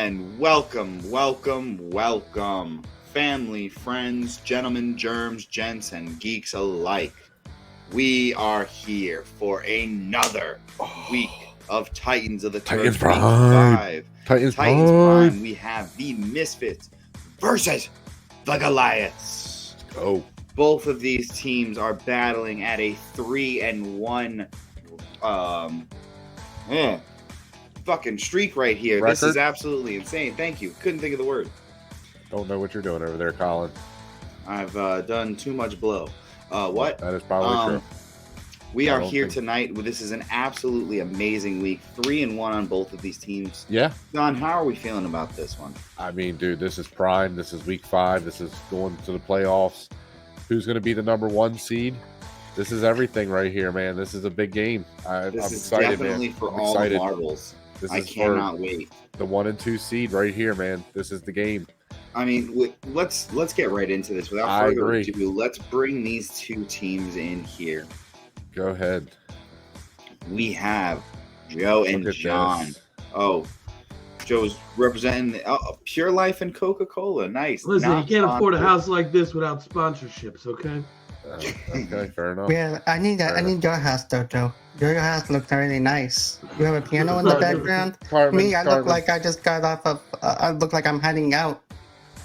and welcome, family, friends, gentlemen, germs, gents, and geeks alike. We are here for another week of Titans of the Turf. Titans Prime. Titans Prime. We have the Misfits versus the Goliaths. Let's go. Both of these teams are battling at a 3-1 fucking streak right here. Record? This is absolutely insane. Thank you. Couldn't think of the word. Don't know what you're doing over there, Colin. I've done too much blow. What? That is probably true. We are here tonight. This is an absolutely amazing week. 3-1 on both of these teams. Yeah. Don, how are we feeling about this one? I mean, dude, this is prime. This is week 5. This is going to the playoffs. Who's going to be the number 1 seed? This is everything right here, man. This is a big game. I'm excited, definitely man. for I'm all excited. the marbles. I This is cannot wait. The 1 and 2 seed right here, man. This is the game. I mean, let's get right into this. Without further ado, let's bring these two teams in here. Go ahead. We have Joe and John. This. Oh, Joe's representing Pure Life and Coca-Cola. Nice. Listen, you can't afford a house like this without sponsorships, okay? Okay, fair enough. Yeah, I need your house though, Joe. Your house looks really nice. You have a piano in the background. Carmen, I look like I just got off of. I look like I'm hiding out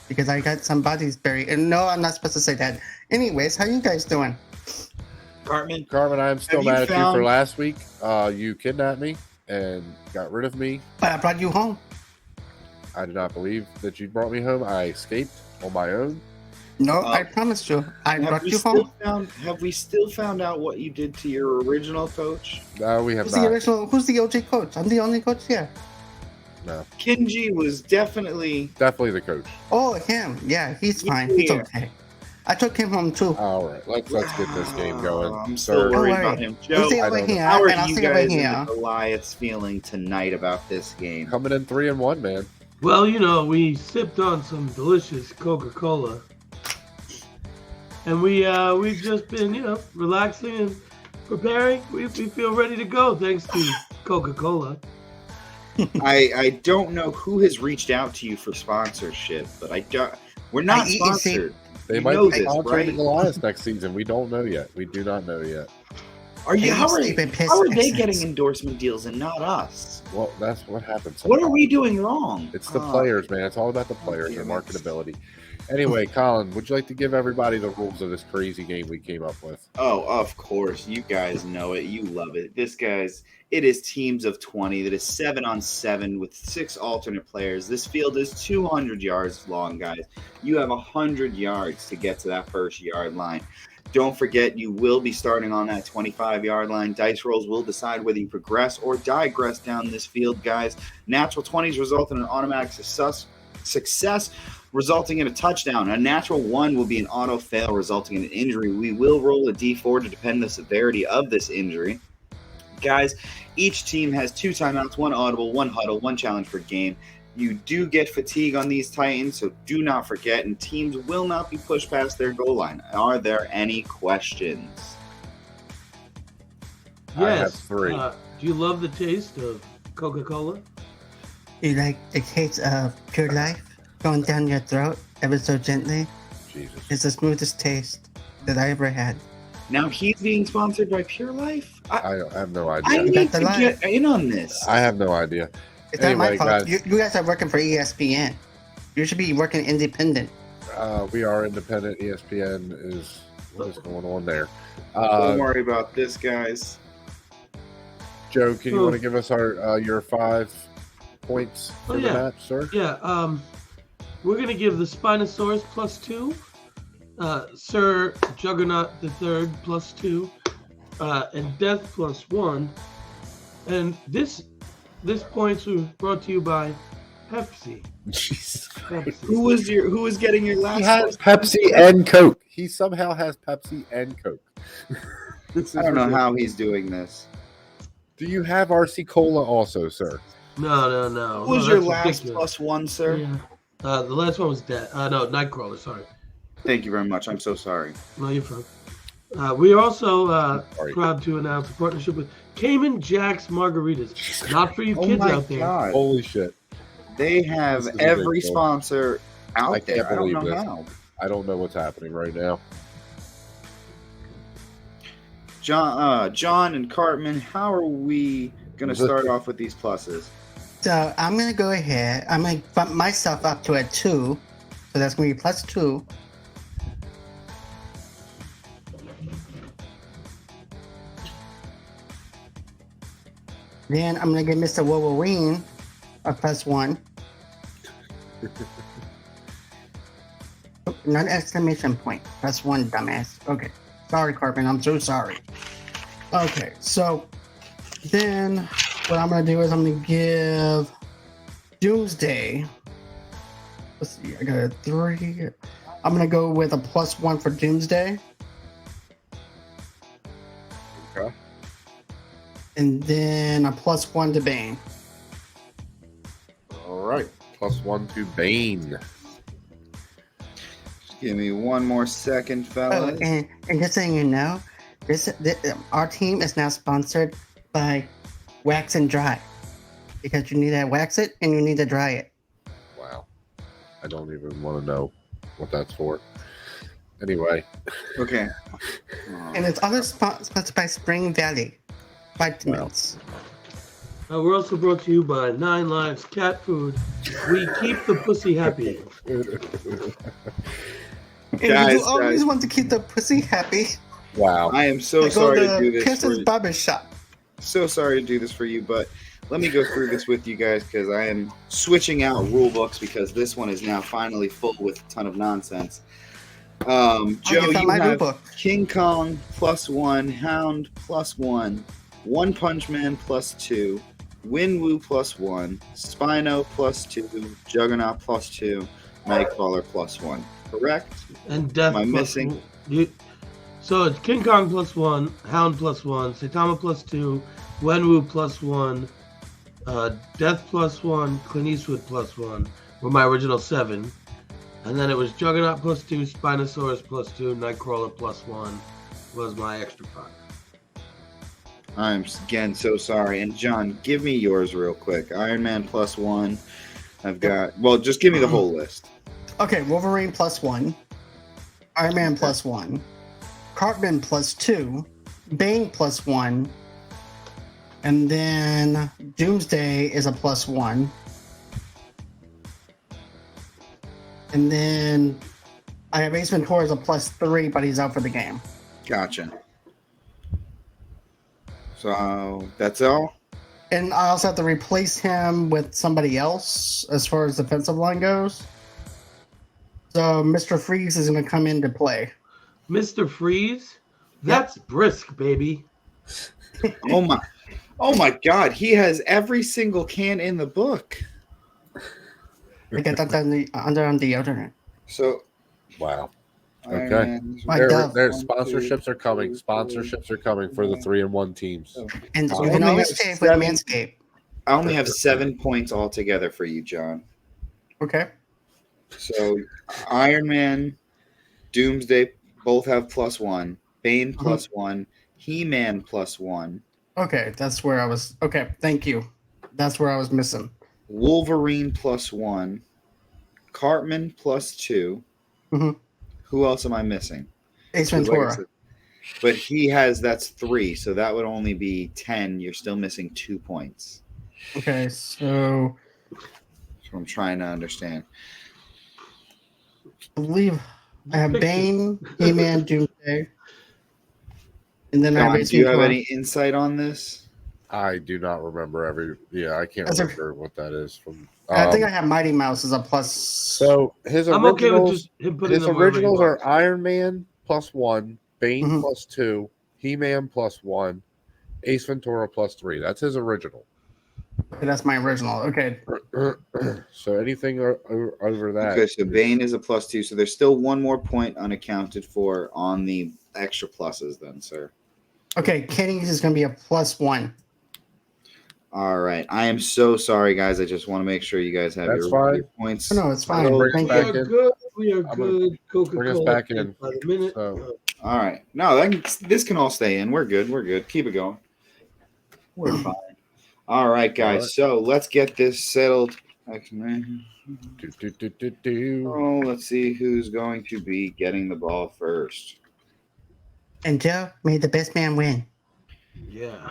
because I got some bodies buried. And no, I'm not supposed to say that. Anyways, how you guys doing? Carmen, I'm still mad at you for last week. You kidnapped me and got rid of me. But I brought you home. I did not believe that you brought me home. I escaped on my own. No, I promised you. I brought you home. Have we still found out what you did to your original coach? No, we have not. Who's the OG coach? I'm the only coach here. No. Kenji was definitely the coach. Oh, him. Yeah, he's fine. He's okay. I took him home too. All right, let's get this game going. I'm so worried about him. Joe, how are you guys in the Goliaths feeling tonight about this game? Coming in 3-1, man. Well, you know, we sipped on some delicious Coca-Cola. And we've just been, relaxing and preparing. We feel ready to go thanks to Coca-Cola. I don't know who has reached out to you for sponsorship, but we're not sponsored. They might be sponsoring the Goliaths next season. We don't know yet. We do not know yet. How are they getting endorsement deals and not us? Well, that's what happens. What are we doing wrong? It's the players, man. It's all about the players and marketability. Anyway, Colin, would you like to give everybody the rules of this crazy game we came up with? Oh, of course. You guys know it. You love it. It is teams of 20. That is 7-on-7 with 6 alternate players. This field is 200 yards long, guys. You have 100 yards to get to that first yard line. Don't forget, you will be starting on that 25-yard line. Dice rolls will decide whether you progress or digress down this field, guys. Natural 20s result in an automatic success, resulting in a touchdown. A natural 1 will be an auto fail, resulting in an injury. We will roll a D4 to depend the severity of this injury. Guys, each team has 2 timeouts, 1 audible, 1 huddle, 1 challenge per game. You do get fatigue on these Titans, so do not forget, and teams will not be pushed past their goal line. Are there any questions? Yes. I have 3. Do you love the taste of Coca-Cola? You like the taste of Pure Life going down your throat ever so gently? Jesus. It's the smoothest taste that I ever had. Now he's being sponsored by Pure Life? I have no idea. I need to get in on this. I have no idea. It's not my fault. You guys are working for ESPN. You should be working independent. We are independent. ESPN is what is going on there. Don't worry about this, guys. Joe, can you want to give us your 5 points for the match, sir? Yeah. We're gonna give the Spinosaurus +2, Sir Juggernaut III +2, and Death +1. And this points were brought to you by Pepsi. Jesus. Pepsi. Who was getting your last? He has Pepsi and Coke. He somehow has Pepsi and Coke. I don't know how he's doing this. Do you have RC Cola also, sir? No. Who was your last +1, sir? Yeah. The last one was Nightcrawler. Sorry. Thank you very much. I'm so sorry. No, you're fine. We are also proud to announce a partnership with Cayman Jack's Margaritas. Not for you kids out there. God. Holy shit. They have This is every ridiculous. sponsor out I there. can't I don't believe know this. how. I don't know what's happening right now. John and Cartman, how are we going to start off with these pluses? So I'm gonna go ahead. I'm gonna bump myself up to a 2. So that's gonna be +2. Then I'm gonna give Mr. Wolverine a +1. Not exclamation point. +1, dumbass. Okay. Sorry, Cartman. I'm so sorry. Okay, so then what I'm gonna do is I'm gonna give Doomsday. Let's see, I got a 3. I'm gonna go with a +1 for Doomsday. Okay. And then a +1 to Bane. All right. +1 to Bane. Just give me one more second, Oh, fellas. and just so you know, our team is now sponsored by Wax and Dry. Because you need to wax it and you need to dry it. Wow. I don't even want to know what that's for. Anyway. Okay. And it's also sponsored by Spring Valley Vitamins. We're also brought to you by 9 Lives Cat Food. We keep the pussy happy. And Guys, you always guys. want to keep the pussy happy. Wow. I am so Go sorry to to do this for Pearson's you. Barber Shop. So sorry to do this for you, but let me go through this with you guys because I am switching out rule books because this one is now finally full with a ton of nonsense. Joe, you found you my rule have book. King Kong +1, Hound +1, One Punch Man +2, Winwoo +1, Spino +2, Juggernaut +2, Nightcrawler +1. Correct? And Death Am I plus missing? So it's King Kong +1, Hound +1, Saitama +2, Wenwu +1, Death +1, Clint Eastwood +1 were my original 7. And then it was Juggernaut +2, Spinosaurus +2, Nightcrawler +1 was my extra 5. I'm again so sorry. And John, give me yours real quick. Iron Man +1. I've got. Well, just give me the whole list. Okay, Wolverine +1. Iron Man +1. Cartman +2. Bane +1. And then Doomsday is a +1. And then I have Ace Ventura as a +3, but he's out for the game. Gotcha. So that's all. And I also have to replace him with somebody else as far as defensive line goes. So Mr. Freeze is going to come into play. Mr. Freeze? That's brisk, baby. Oh my God! He has every single can in the book. I got that on the alternate. So Wow. Iron Okay. Man, My Their God. sponsorships are coming. Sponsorships are coming for the 3-1 teams. And I you can only always have save with 7. Manscaped. I only have 7 points altogether for you, John. Okay. So Iron Man, Doomsday both have +1. Bane +1. He-Man +1. Okay, that's where I was. Okay, thank you. That's where I was missing. Wolverine +1. Cartman +2. Mhm. Who else am I missing? Ace Like I Ventura. said, but he has that's 3, so that would only be 10. You're still missing 2 points. Okay, so That's what I'm trying to understand. I believe I have Bane, He-Man, Doomsday. And then I have Don, Ace do you have Ventura. any insight on this? I do not remember I can't That's a- remember what that is from. I think I have Mighty Mouse as a plus. So his I'm okay with originals, just him putting his them wherever he originals are wants. Iron Man +1, Bane Mhm. +2, He-Man +1, Ace Ventura +3. That's his original. Okay, that's my original. Okay. So anything over that. Okay, so Bane is a +2, so there's still 1 more point unaccounted for on the extra pluses then, sir. Okay, Kenny is going to be a +1. All right. I am so sorry, guys. I just want to make sure you guys have That's your fine. points. Oh, no, it's fine. Bring us Thank back you. We are in. good. We are I'm gonna good. Coca-Cola. bring us back in. By the minute. So All right. No, this can all stay in. We're good. We're good. Keep it going. We're fine. All right, guys. All right. So let's get this settled Oh, let's see who's going to be getting the ball first. And Joe, may the best man win. Yeah.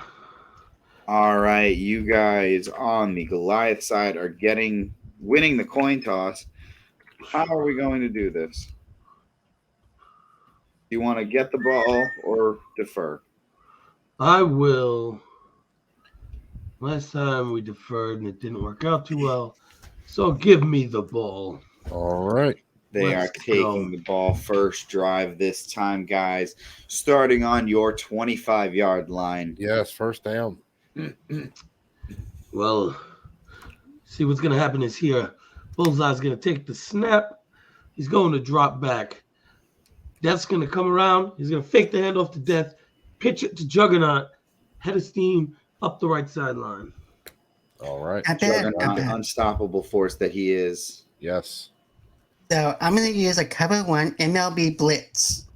All right, you guys on the Goliath side are winning the coin toss. How are we going to do this? Do you want to get the ball or defer? I will. Last time we deferred and it didn't work out too well. So give me the ball. All right. They Let's are taking go. the ball first drive this time, guys. Starting on your 25-yard line. Yes, first down. Well, see what's going to happen is here. Bullseye's going to take the snap. He's going to drop back. Death's going to come around. He's going to fake the handoff to Death, pitch it to Juggernaut, head of steam up the right sideline. All right. I bet. Juggernaut, unstoppable force that he is. Yes. So I'm going to use a cover 1 MLB blitz.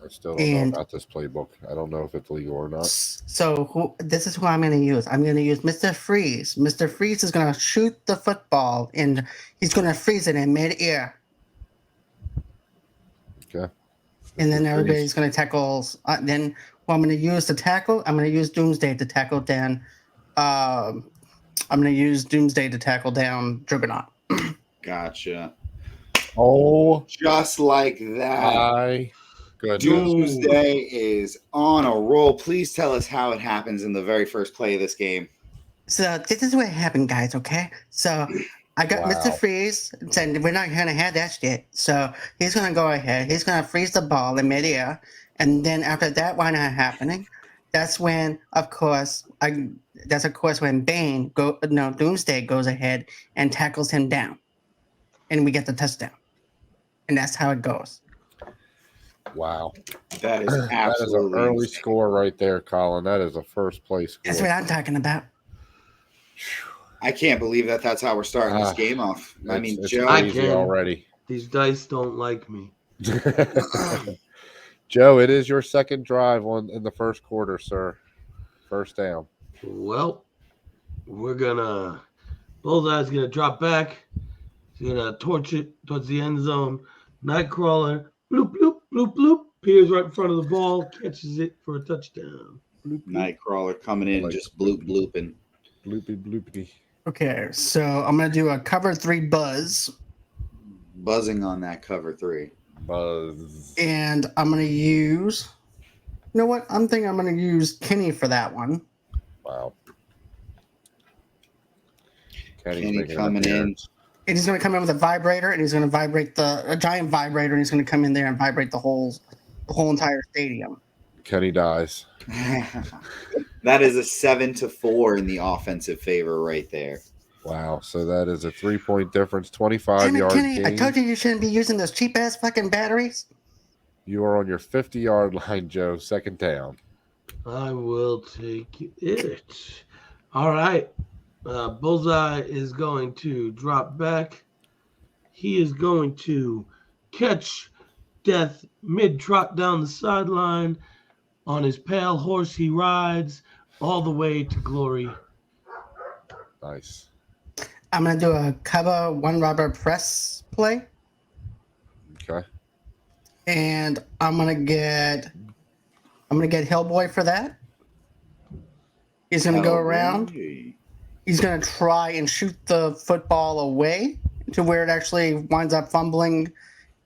I still don't know about this playbook. I don't know if it's legal or not. So this is who I'm going to use. I'm going to use Mr. Freeze. Mr. Freeze is going to shoot the football, and he's going to freeze it in midair. Okay. And then everybody's going to tackle. Then what I'm going to use to tackle, I'm going to use Doomsday to tackle down. I'm going to use Doomsday to tackle down Juggernaut. Gotcha. Oh, just like that. My goodness. Doomsday is on a roll. Please tell us how it happens in the very first play of this game. So this is what happened, guys, okay? So I got Mr. Freeze, said we're not going to have that shit. So he's going to go ahead. He's going to freeze the ball in midair. And then after that, why not happening? That's when, of course, when Doomsday goes ahead and tackles him down. And we get the touchdown. And that's how it goes. Wow. That is absolutely that is an early insane. score right there, Colin. That is a first place score. That's what I'm talking about. I can't believe that's how we're starting this game off. I mean, it's Joe. crazy already. These dice don't like me. Joe, it is your second drive in the first quarter, sir. First down. Well, Bullseye's gonna drop back. He's gonna torch it towards the end zone. Nightcrawler, bloop, bloop, bloop, bloop, appears right in front of the ball, catches it for a touchdown. Bloop, bloop. Nightcrawler coming in, just bloop, blooping. Bloopy, bloopity. Okay, so I'm going to do a cover 3 buzz. Buzzing on that cover 3. Buzz. And I'm going to use... You know what? I'm going to use Kenny for that one. Wow. Kenny coming in. And he's going to come in with a vibrator, and he's going to vibrate a giant vibrator, and he's going to come in there and vibrate the whole entire stadium. Kenny dies. That is a 7-4 in the offensive favor right there. Wow. So that is a 3-point difference, 25-yard Kenny, gain. I told you shouldn't be using those cheap-ass fucking batteries. You are on your 50-yard line, Joe. Second down. I will take it. All right. Bullseye is going to drop back. He is going to catch Death mid-trot down the sideline. On his pale horse, he rides all the way to glory. Nice. I'm going to do a cover 1 rubber press play. Okay. And I'm gonna get Hellboy for that. He's gonna go around. He's gonna try and shoot the football away to where it actually winds up fumbling,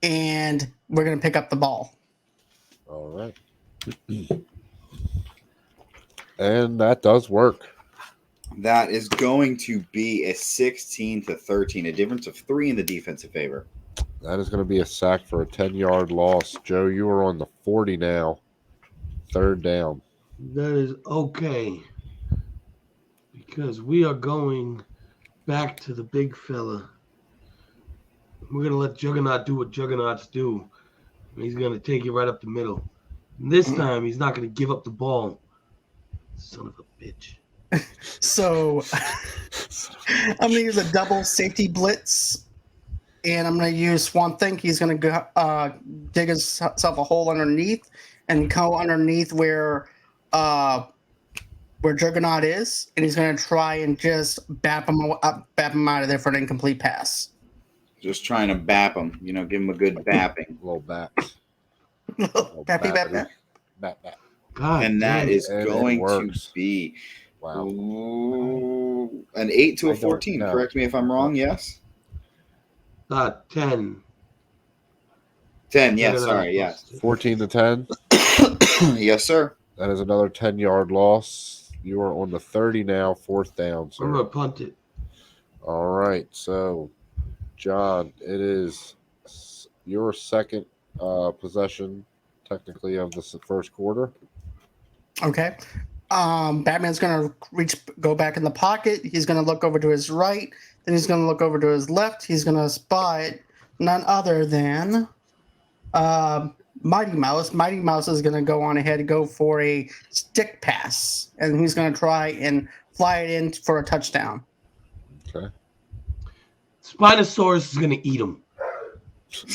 and we're gonna pick up the ball. All right. And that does work. That is going to be a 16-13, a difference of 3 in the defensive favor. That is going to be a sack for a 10-yard loss. Joe, you are on the 40 now. Third down. That is okay. Because we are going back to the big fella. We're going to let Juggernaut do what Juggernauts do. He's going to take it right up the middle. And this time, he's not going to give up the ball. Son of a bitch. So I'm gonna use a double safety blitz, and I'm gonna use Swamp Thing. He's gonna go dig himself a hole underneath and go underneath where where Juggernaut is, and he's going to try and just bap him out of there for an incomplete pass. Just trying to bap him, give him a good bapping. Little bats. Bappy, bap, bap. Bat. God And that damn. is And it going to works. be Wow. an 8 to a I don't 14. know. Correct me if I'm wrong. Yes. 10. 10. Yes. Juggernaut Sorry. is Yes. 14 to 10. Yes, sir. That is another 10-yard loss. You are on the 30 now, 4th down, sir. I'm gonna punt it. All right. So, John, it is your second possession, technically, of the first quarter. Okay. Batman's going to go back in the pocket. He's going to look over to his right. Then he's going to look over to his left. He's going to spot none other than Mighty Mouse. Mighty Mouse is going to go on ahead and go for a stick pass. And he's going to try and fly it in for a touchdown. Okay. Spinosaurus is gonna eat him.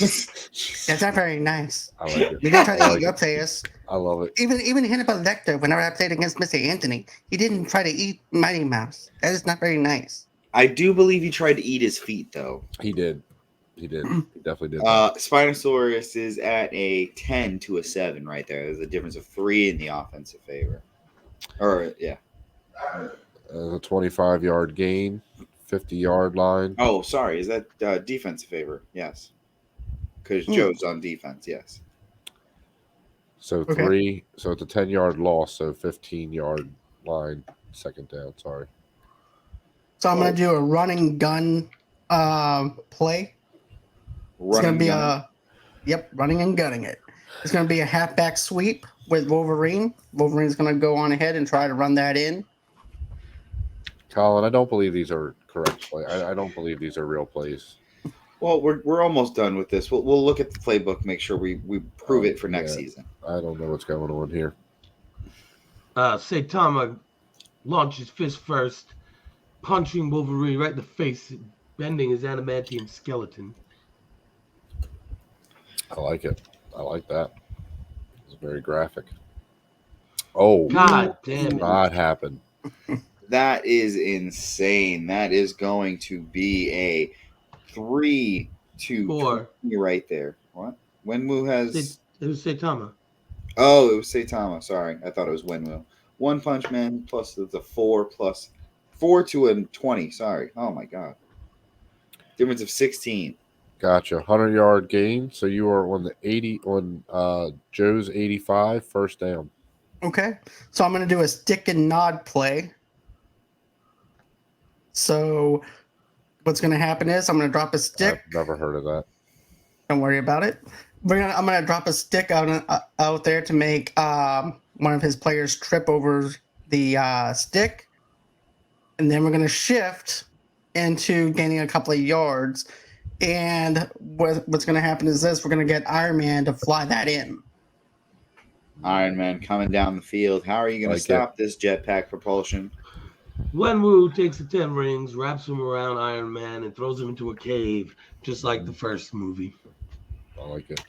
That's not very nice. I like it. You're going to try to I eat like your it. players. I love it. Even Hannibal Lecter, whenever I played against Mr. Anthony, he didn't try to eat Mighty Mouse. That is not very nice. I do believe he tried to eat his feet, though. He did. He definitely did. Spinosaurus is at a 10 to a 7 right there. There's a difference of 3 in the offensive favor. Or, yeah. A 25-yard gain, 50-yard line. Oh, sorry. Is that defensive favor? Yes. Because Joe's on defense, yes. So Okay. 3. So it's a 10-yard loss. So 15-yard line, second down. Sorry. So I'm going to do a running gun play. It's going to be running and gunning it. It's going to be a halfback sweep with Wolverine. Wolverine's going to go on ahead and try to run that in. Colin, I don't believe these are correct plays. I don't believe these are real plays. Well, we're almost done with this. We'll look at the playbook, make sure we prove it for next season. I don't know what's going on here. Saitama launches fist first, punching Wolverine right in the face, bending his adamantium skeleton. I like it. I like that. It's very graphic. Oh, God damn it. that happened. That is insane. That is going to be a 3 to 4. right there. What? Wenwu has. It was Saitama. Oh, it was Saitama. Sorry, I thought it was Wenwu. One Punch Man plus the 4 plus 4 to a 20. Sorry. Oh my God. Difference of 16. Gotcha. 100-yard gain. So you are on the 80 on Joe's 85, first down. Okay. So I'm going to do a stick and nod play. So what's going to happen is I'm going to drop a stick. I've never heard of that. Don't worry about it. I'm going to drop a stick out there to make one of his players trip over the stick. And then we're going to shift into gaining a couple of yards. And what's going to happen is this. We're going to get Iron Man to fly that in. Iron Man coming down the field. How are you going to stop this jetpack propulsion? Wenwu takes the 10 rings, wraps him around Iron Man, and throws him into a cave, just like the first movie. I like it.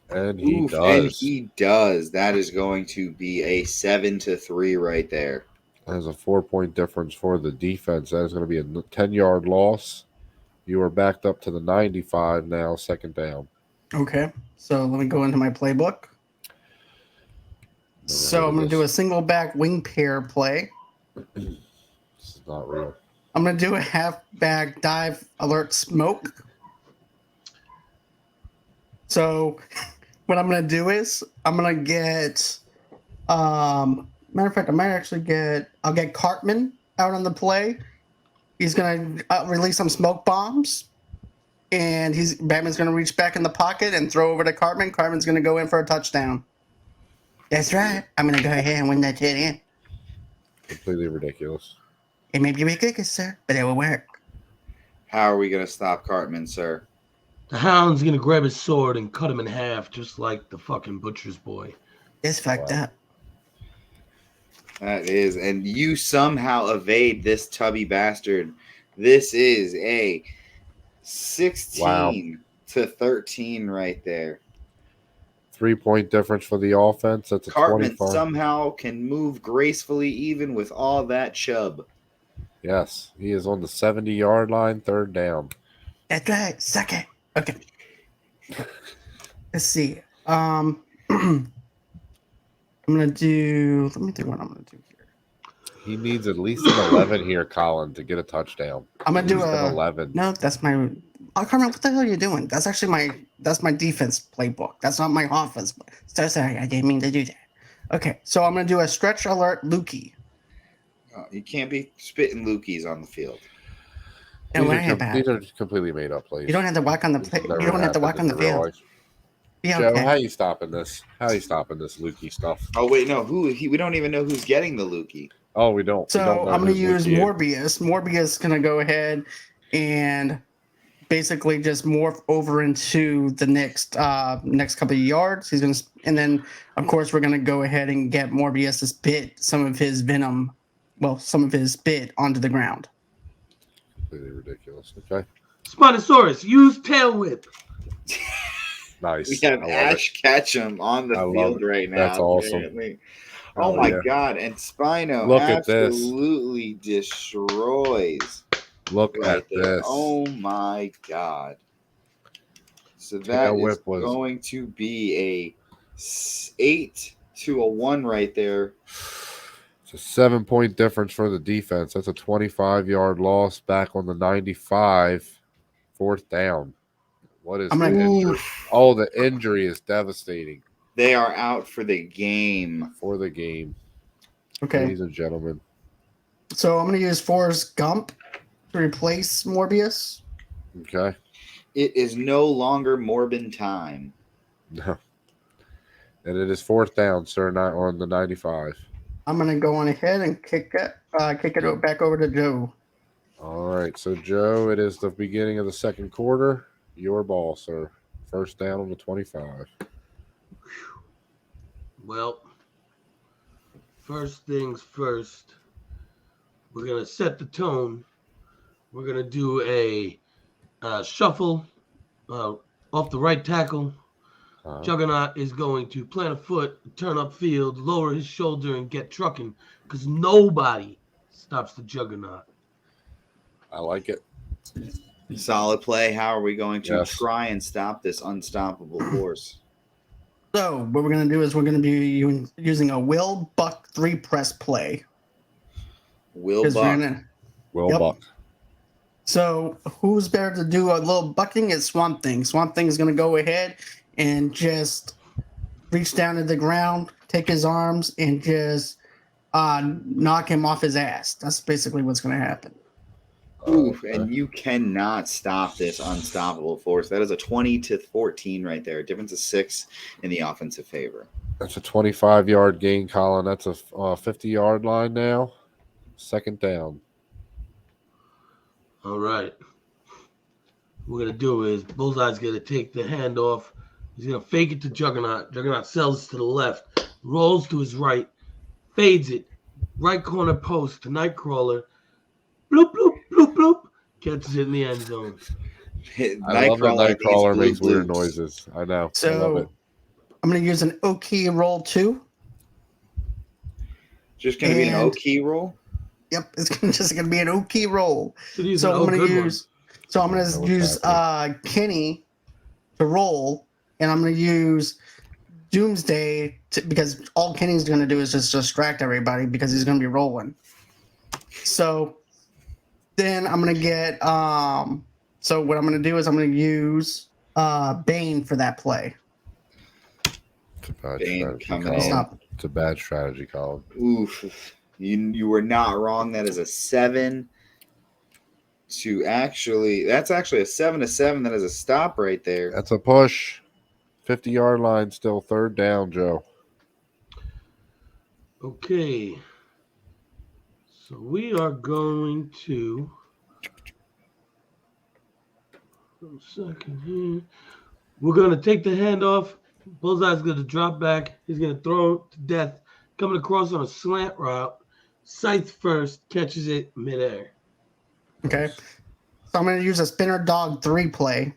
And he does. And he does. That is going to be a 7 to 3 right there. There's a 4-point difference for the defense. That is going to be a 10-yard loss. You are backed up to the 95 now, second down. Okay. So let me go into my playbook. So I'm going to do a single back wing pair play. This is not real. I'm going to do a halfback dive alert smoke. So what I'm going to do is I'm going to get, matter of fact, I'll get Cartman out on the play. He's going to release some smoke bombs. And Batman's going to reach back in the pocket and throw over to Cartman. Cartman's going to go in for a touchdown. That's right. I'm going to go ahead and win that shit in. Completely ridiculous. It may be ridiculous, sir, but it will work. How are we going to stop Cartman, sir? The Hound's going to grab his sword and cut him in half, just like the fucking butcher's boy. It's fucked up. That is. And you somehow evade this tubby bastard. This is a 16 to 13 right there. 3-point difference for the offense. That's a Cartman 25. somehow can move gracefully even with all that chub. Yes, he is on the 70-yard line, third down. That's right. Second. Okay. Let's see. I'm gonna do. Let me think what I'm gonna do here. He needs at least an 11 here, Colin, to get a touchdown. I'm gonna At do least an a 11. No, that's my. Oh, Carmen, what the hell are you doing? That's actually my defense playbook. That's not my offense. So sorry, I didn't mean to do that. Okay, so I'm gonna do a stretch alert, Lukey. You can't be spitting lookies on the field. And These are completely made up plays. you don't have to walk on the play. You don't have to walk on the field. Yeah, Joe, okay. how you stopping this? How you stopping this Lukey stuff? Oh wait, no, we don't even know who's getting the lookie. Oh, we don't. So we don't know I'm gonna who's use Lukey. Morbius. Morbius is gonna go ahead and basically just morph over into the next couple of yards. He's gonna, and then of course we're gonna go ahead and get Morbius to spit some of his venom, some of his spit onto the ground. Completely ridiculous. Okay. Spinosaurus, use tail whip. Nice. We have Ash Ketchum on the field right now. That's awesome. Apparently. Oh my God! And Spino Look at this. absolutely destroys. Look at this. Oh my God! So that is going to be a 8-1 right there. It's a 7-point difference for the defense. That's a 25-yard loss back on the 95. Fourth down. What is the injury? Oh, the injury is devastating. They are out for the game. Okay. Ladies and gentlemen. So I'm going to use Forrest Gump to replace Morbius. Okay. It is no longer Morbin time. No. And it is fourth down, sir, not on the 95. I'm going to go on ahead and kick it back over to Joe. All right. So, Joe, it is the beginning of the second quarter. Your ball, sir. First down on the 25. Well, first things first, we're going to set the tone. We're going to do a shuffle off the right tackle. Juggernaut is going to plant a foot, turn upfield, lower his shoulder, and get trucking because nobody stops the Juggernaut. I like it. Solid play. How are we going to try and stop this unstoppable force? So what we're going to do is we're going to be using a Will Buck 3 press play. Will Buck. So who's better to do a little bucking is Swamp Thing. Swamp Thing is going to go ahead and just reach down to the ground, take his arms, and just knock him off his ass. That's basically what's going to happen. Oof, and you cannot stop this unstoppable force. That is a 20-14 right there. Difference of 6 in the offensive favor. That's a 25-yard gain, Colin. That's a 50-yard line now. Second down. All right. What we're going to do is Bullseye's going to take the handoff. He's going to fake it to Juggernaut. Juggernaut sells to the left, rolls to his right, fades it. Right corner post to Nightcrawler. Bloop, bloop, bloop, bloop. Catches it in the end zone. I love that Nightcrawler makes weird noises. I know. So I love it. I'm going to use an O-key roll 2. Just going to be an O-key roll? Yep, it's just going to be an O-key roll. So I'm going to use Kenny to roll, and I'm going to use Doomsday because all Kenny's going to do is just distract everybody because he's going to be rolling. So then I'm going to get so what I'm going to do is I'm going to use Bane for that play. It's a bad strategy, Colin. It's a bad strategy, Colin. Oof. You were not wrong. That is a 7 to actually. That's actually a 7-7. That is a stop right there. That's a push. 50-yard line still. Third down, Joe. Okay. So we are going to. One second here. We're going to take the handoff. Bullseye's going to drop back. He's going to throw to death. Coming across on a slant route. Scythe first. Catches it midair. Okay. So I'm going to use a Spinner Dog 3 play.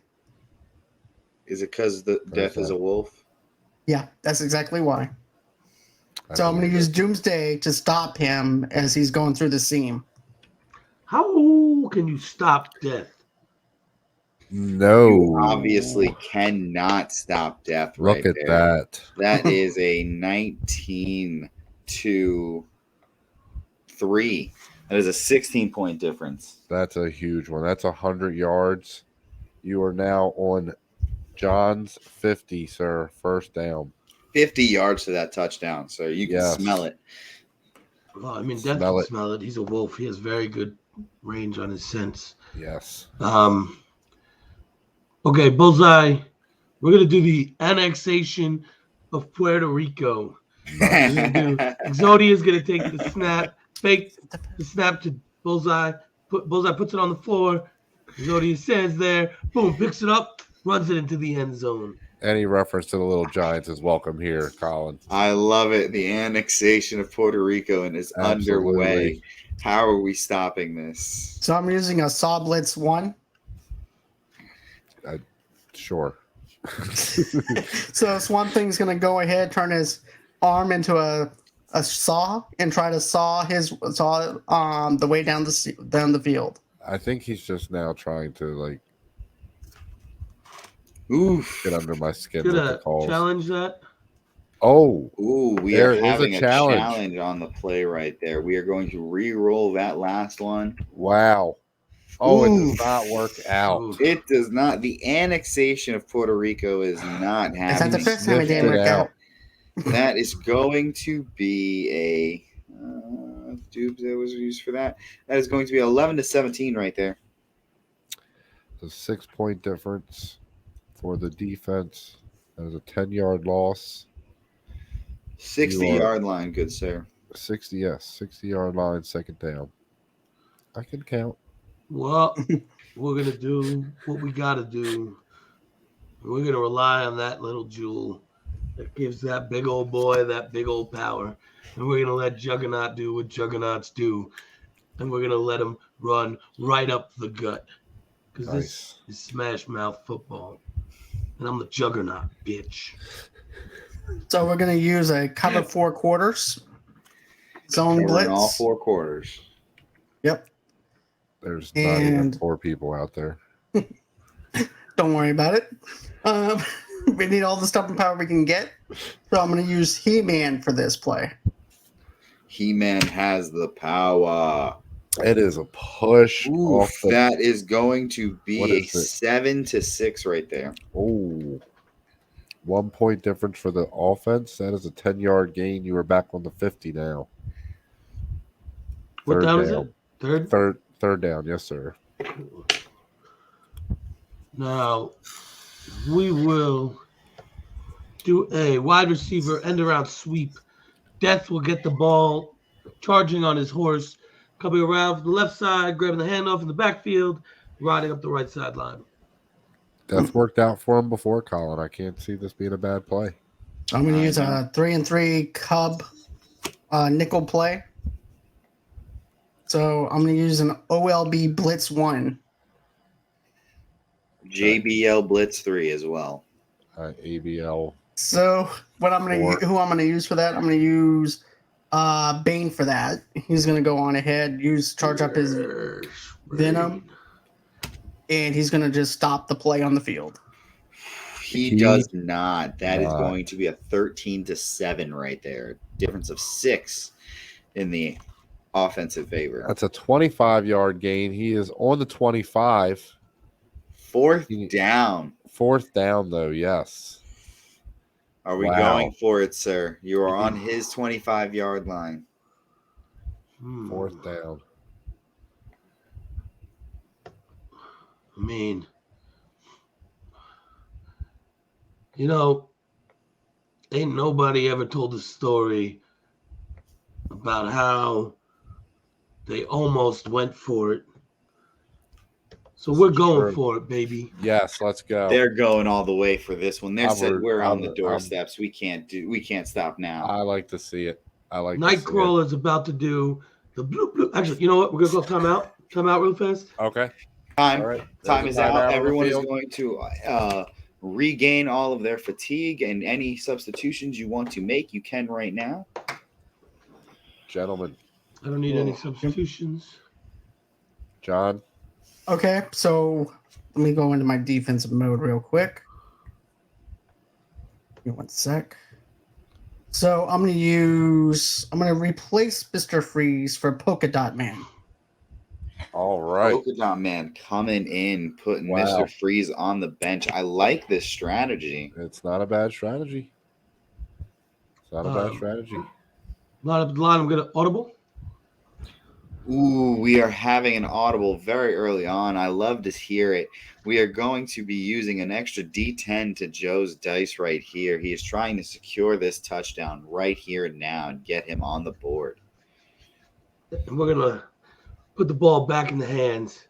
Is it because the death is a wolf? Yeah, that's exactly why. I So I'm going believe to use it. Doomsday to stop him as he's going through the seam. How can you stop death? No. You obviously cannot stop death right Look at there. that. That is a 19 to 3. That is a 16-point difference. That's a huge one. That's 100 yards. You are now on John's 50, sir. First down. 50 yards to that touchdown, so you can Yes. smell it. Well, I mean, Death Smell can it. smell it. He's a wolf. He has very good range on his sense. Yes. Okay, Bullseye. We're gonna do the annexation of Puerto Rico. We're gonna do Exodia's gonna take the snap, fake the snap to Bullseye. Bullseye puts it on the floor. Exodia stands there, boom, picks it up, runs it into the end zone. Any reference to the Little Giants is welcome here, Colin. I love it. The annexation of Puerto Rico and is Absolutely. underway. How are we stopping this? So I'm using a Saw Blitz 1. Sure. So Swamp Thing's going to go ahead, turn his arm into a saw and try to saw the way down the field. I think he's just now trying to like Oof. get under my skin with the Gonna calls. challenge that. Oh, Ooh, we There are is a having a challenge. challenge on the play right there. We are going to re-roll that last one. wow. Oh, it Ooh. does not work out. Ooh. It does not. The annexation of Puerto Rico is not Is that the happening. first time it didn't Sniffed work it out? That is going to be a dupe that was used for that. That is going to be 11 to 17 right there. It's a 6-point difference for the defense. That is a 10-yard loss. 60-yard line, good sir. 60-yard line, second down. I can count. Well, we're gonna do what we gotta do. We're gonna rely on that little jewel that gives that big old boy that big old power. And we're gonna let Juggernaut do what Juggernauts do. And we're gonna let him run right up the gut. Because this is Smash Mouth football. And I'm the Juggernaut, bitch. So we're going to use a cover 4 quarters zone We're blitz. in all 4 quarters. Yep. There's not even And- 4 people out there. Don't worry about it. We need all the stopping power we can get. So I'm going to use He-Man for this play. He-Man has the power. It is a push Ooh, off the. that is going to What be a is it? 7 to 6 right there. Oh, 1 point difference for the offense. That is a 10-yard gain. You are back on the 50 now. What Third down is down. it? Third? Third down, yes, sir. Now, we will do a wide receiver end around sweep. Death will get the ball charging on his horse, coming around from the left side, grabbing the handoff in the backfield, riding up the right sideline. That's worked out for him before, Colin. I can't see this being a bad play. I'm going to I use know. a 3-3 Cub nickel play. So I'm going to use an OLB Blitz 1. JBL Blitz 3 as well. ABL. So what I'm going Four. to who I'm going to use for that? I'm going to use Bane for that. He's going to go on ahead, charge up his Venom, and he's going to just stop the play on the field. He He does not. That is not. going to be a 13 to 7 right there. Difference of 6 in the offensive favor. That's a 25-yard gain. He is on the 25. Fourth down. Fourth down, though, yes. Are we Wow. going for it, sir? You are on his 25-yard line. Fourth down. I mean, you know, ain't nobody ever told a story about how they almost went for it. So we're going for it, baby. Yes, let's go. They're going all the way for this one. They're I'm said re- we're on the I'm- doorsteps. We can't stop now. I like to see it. I like to see it. Nightcrawler is about to do the bloop bloop. Actually, you know what? We're gonna go timeout. Timeout real fast. Okay. Time All right. time There's is a timeout on out. the Everyone is field. going to regain all of their fatigue, and any substitutions you want to make, you can right now. Gentlemen. I don't need any substitutions. John? Okay, so let me go into my defensive mode real quick. Give me 1 sec. So I'm gonna replace Mr. Freeze for Polka Dot Man. All right. Polka Dot Man coming in, putting Wow. Mr. Freeze on the bench. I like this strategy. It's not a bad strategy. It's not a bad strategy. Line I'm gonna audible. Ooh, we are having an audible very early on. I love to hear it. We are going to be using an extra D10 to Joe's dice right here. He is trying to secure this touchdown right here and now and get him on the board. And we're gonna put the ball back in the hands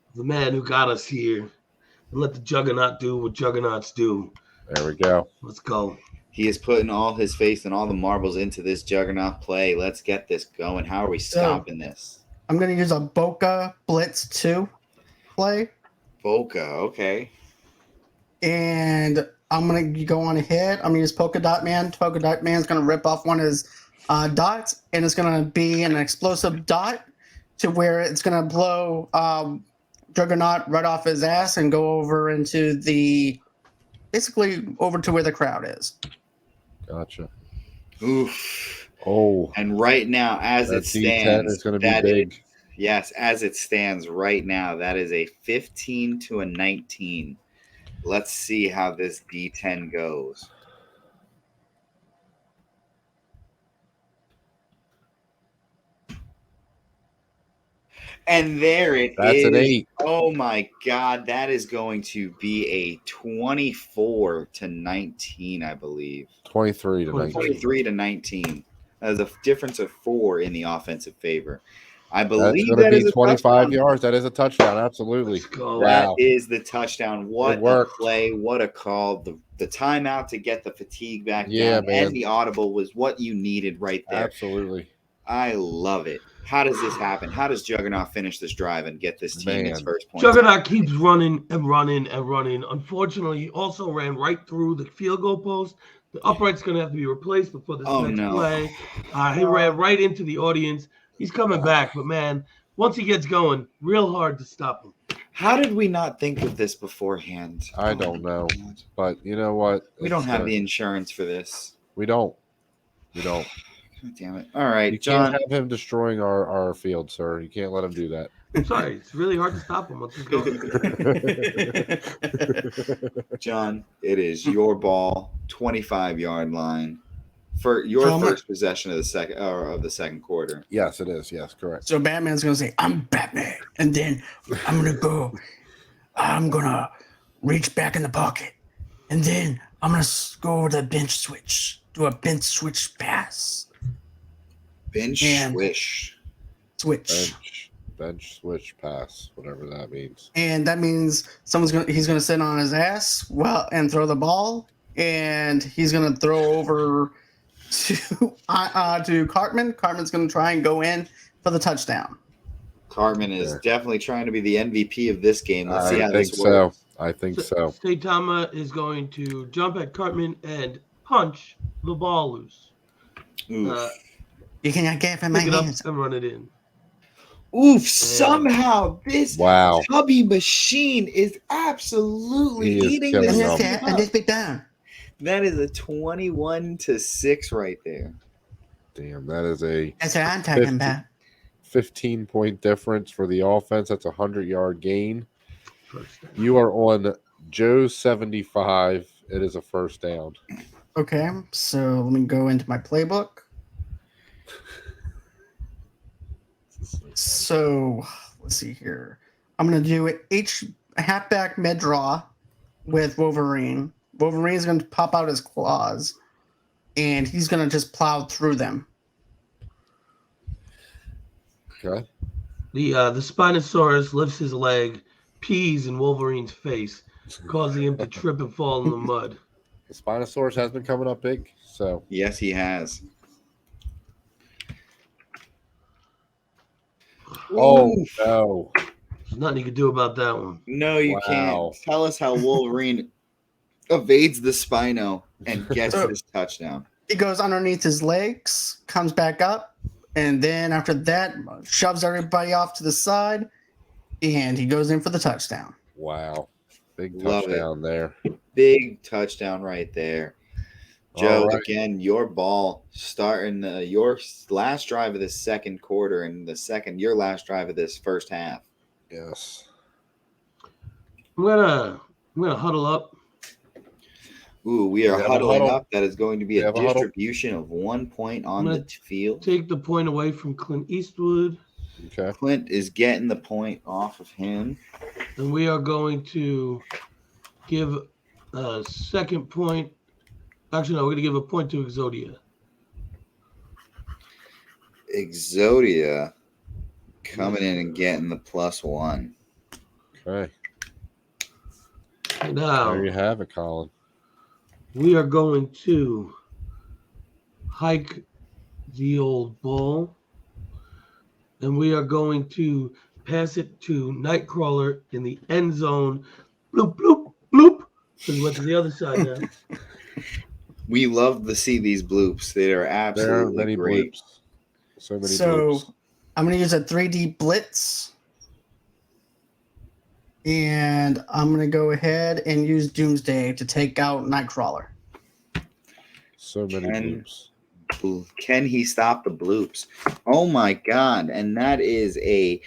of the man who got us here and let the Juggernaut do what Juggernauts do. There we go. Let's go. He is putting all his faith and all the marbles into this Juggernaut play. Let's get this going. How are we stopping this? I'm going to use a Boca Blitz 2 play. Boca, okay. And I'm going to go on ahead. I'm going to use Polka Dot Man. Polka Dot Man's going to rip off one of his dots, and it's going to be an explosive dot to where it's going to blow Juggernaut right off his ass and go over into basically over to where the crowd is. Gotcha. Oof. Oh. And right now, as it stands, is going to be big. Yes, as it stands right now, that is a 15 to a 19. Let's see how this D10 goes. And there it is. That's an 8. Oh my God, that is going to be a 24 to 19, I believe. 23 to 19. 23 to 19. That is a difference of 4 in the offensive favor. I believe that's going to is be a 25 touchdown. yards. That is a touchdown. Absolutely. Let's go. Wow. That is the touchdown. What It a worked. play. What a call. The timeout to get the fatigue back Yeah, down man. and the audible was what you needed right there. Absolutely. I love it. How does this happen? How does Juggernaut finish this drive and get this team its Man. first point? Juggernaut keeps running and running and running. Unfortunately, he also ran right through the field goal post. The upright's going to have to be replaced before this next play. He ran right into the audience. He's coming back, but man, once he gets going, real hard to stop him. How did we not think of this beforehand? I don't know. But you know what? We don't have the insurance for this. We don't. We don't. God damn it. All right, You John. can't have him destroying our field, sir. You can't let him do that. I'm sorry. It's really hard to stop him once he's going. John, it is your ball, 25-yard line for your first possession of the second quarter. Yes, it is. Yes, correct. So Batman's going to say, I'm Batman. And then I'm going to reach back in the pocket. And then I'm going to go over the bench switch, do a bench switch pass. Bench switch. Bench switch pass, whatever that means. And that means he's gonna sit on his ass and throw the ball, and he's gonna throw over to Cartman. Cartman's gonna try and go in for the touchdown. Cartman is definitely trying to be the MVP of this game. Let's see how this works. I think so. Saitama is going to jump at Cartman and punch the ball loose. You cannot get from my hands and run it in. Oof! Somehow this wow tubby machine is absolutely eating this down. That is a 21 to 6 right there. Damn, that's what I'm talking about. 15-point difference for the offense. That's a 100-yard gain. You are on Joe's 75. It is a first down. Okay, so let me go into my playbook. So let's see here. I'm going to do a halfback mid draw with Wolverine. Wolverine's going to pop out his claws, and he's going to just plow through them. Okay. The Spinosaurus lifts his leg, pees in Wolverine's face, causing him to trip and fall in the mud. The Spinosaurus has been coming up big, so yes, he has. Oh, no. There's nothing you can do about that one. No, you can't. Tell us how Wolverine evades the Spino and gets So- this touchdown. He goes underneath his legs, comes back up, and then after that, shoves everybody off to the side, and he goes in for the touchdown. Wow. Big Love touchdown there. Big touchdown right there. Joe, All right. again, your ball starting your last drive of this second quarter and your last drive of this first half. Yes. I'm gonna huddle up. Ooh, we are We have a huddling huddle. up. That is going to be We a have a huddle. distribution of 1 point on I'm the gonna field. Take the point away from Clint Eastwood, Okay. Clint is getting the point off of him. and we are going to give a second point. Actually, no, we're gonna give a point to Exodia. Exodia coming in and getting the +1. Okay. Now There you have it, Colin. we are going to hike the old ball, and we are going to pass it to Nightcrawler in the end zone. Bloop, bloop, bloop. Because he went to the other side now. We love to see these bloops. They are There are absolutely many great. bloops. So many So bloops. I'm going to use a 3D blitz. And I'm going to go ahead and use Doomsday to take out Nightcrawler. So many Can- bloops. Can he stop the bloops? Oh my God. And that is a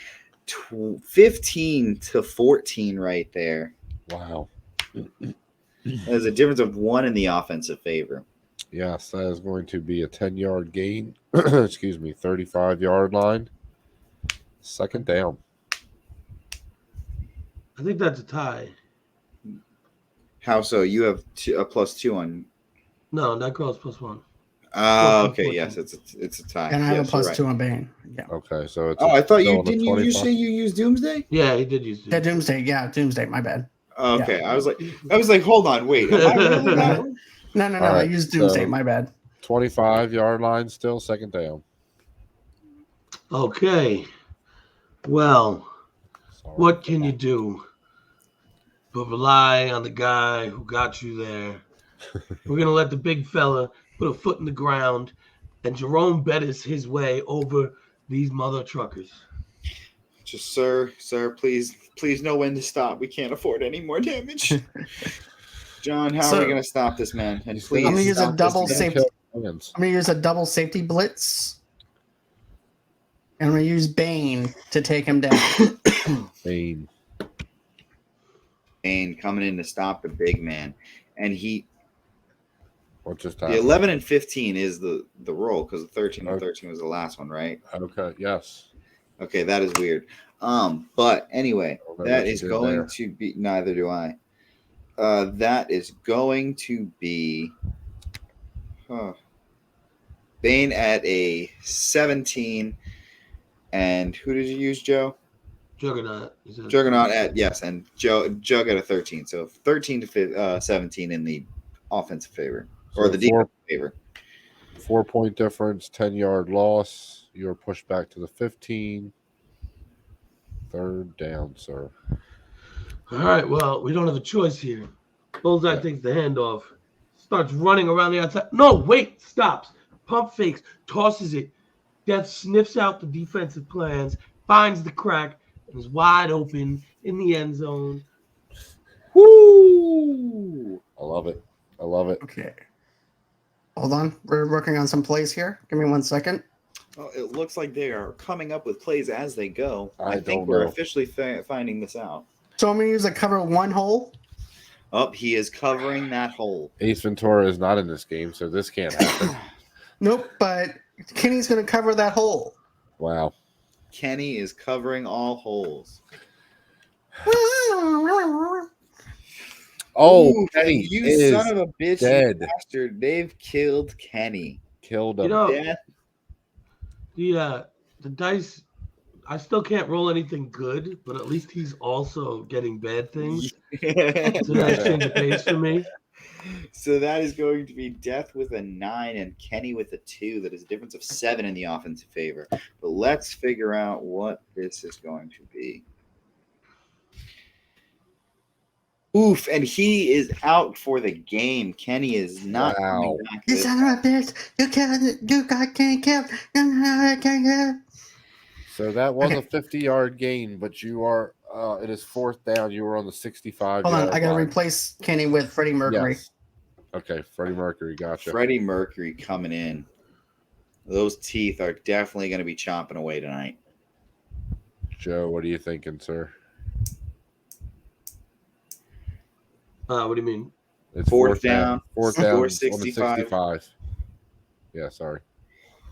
15-14 right there. Wow. There's a difference of 1 in the offensive favor. Yes, that is going to be a 10-yard gain. Excuse me, 35-yard line. Second down. I think that's a tie. How so? You have a +2 on. No, Nightcrawler's +1. Okay. 14. Yes, it's a tie. And I have Yes, a you're +2 right. on Bane. Yeah. Okay, so it's Oh, I thought still you on the didn't. You 25. say you use Doomsday? Yeah, he did use Yeah, it. Doomsday. Yeah, Doomsday. My bad. Okay, I was like, hold on, wait, am I really that? No. All I right, used Doomsday. so- My bad. 25-yard line still, second down. Okay. Well, Sorry. what can you do but rely on the guy who got you there? We're going to let the big fella put a foot in the ground, and Jerome Bettis his way over these mother truckers. Just sir, please know when to stop. We can't afford any more damage. John, how are we So- going to stop this man? And He's please I'm gonna use a stop this double man. safety. I'm going to use a double safety blitz. And I'm going to use Bane to take him down. Bane. Bane coming in to stop the big man, and What just the happened? 11 and 15 is the roll because the 13 and 13 was the last one, right? Okay, yes. Okay, that is weird. But anyway, I don't know that what you is did going there. to be. Neither do I. That is going to be. Bane at a 17, and who did you use, Joe? Juggernaut. Juggernaut at and Jug at a 13. So 13 to 17 in the offensive favor or So the defensive favor. 4-point difference, 10-yard loss. You're pushed back to the 15. Third down, sir. All right, well, we don't have a choice here. Bullseye Yeah. takes the handoff, starts running around the outside. No, wait, stops. Pump fakes, tosses it. Death sniffs out the defensive plans, finds the crack, and is wide open in the end zone. Woo! I love it. I love it. Okay. Hold on. We're working on some plays here. Give me 1 second. Well, it looks like they are coming up with plays as they go. I think don't we're know. officially finding this out. So I'm going to use a cover 1 hole. Oh, he is covering that hole. Ace Ventura is not in this game, so this can't happen. Nope, but Kenny's going to cover that hole. Wow. Kenny is covering all holes. Oh, Ooh, Kenny you is son of a bitch, you dead. bastard. They've killed Kenny. Killed You him. know, Death. the dice, I still can't roll anything good, but at least he's also getting bad things. It's a nice change of pace for me. So that is going to be Death with a 9 and Kenny with a 2. That is a difference of 7 in the offensive favor. But let's figure out what this is going to be. Oof, and he is out for the game. Kenny is not Wow. coming back. You son of a bitch! You got can't kill. So that was Okay. a 50-yard gain, but you are it is fourth down. You were on the 65 Hold yard on, I gotta line. replace Kenny with Freddie Mercury. Yes. Okay, Freddie Mercury, gotcha. Freddie Mercury coming in. Those teeth are definitely going to be chomping away tonight. Joe, what are you thinking, sir? What do you mean? It's Fourth down. Fourth down on the 465. 65. Yeah, sorry.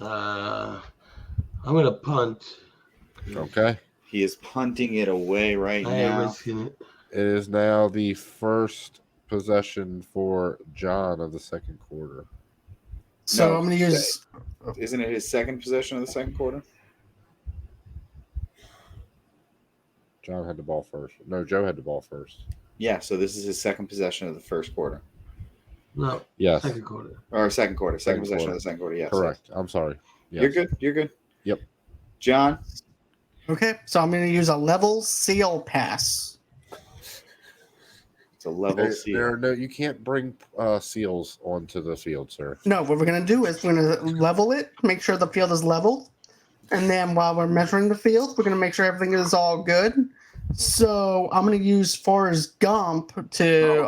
I'm gonna punt. Okay. He is punting it away right I am now. risking it. It is now the first possession for John of the second quarter. So No, I'm gonna use. Isn't it his second possession of the second quarter? John had the ball first. No, Joe had the ball first. Yeah, so this is his second possession of the first quarter. No. Yes. Second quarter. Or second quarter. Second Second possession quarter. of the second quarter, yes. Correct. I'm sorry. Yes. You're good. You're good. Yep. John? Okay, so I'm gonna use a level seal pass. It's a level seal. You can't bring seals onto the field, sir. No, what we're gonna do is we're gonna level it, make sure the field is leveled, and then while we're measuring the field, we're gonna make sure everything is all good. So I'm gonna use Forrest Gump to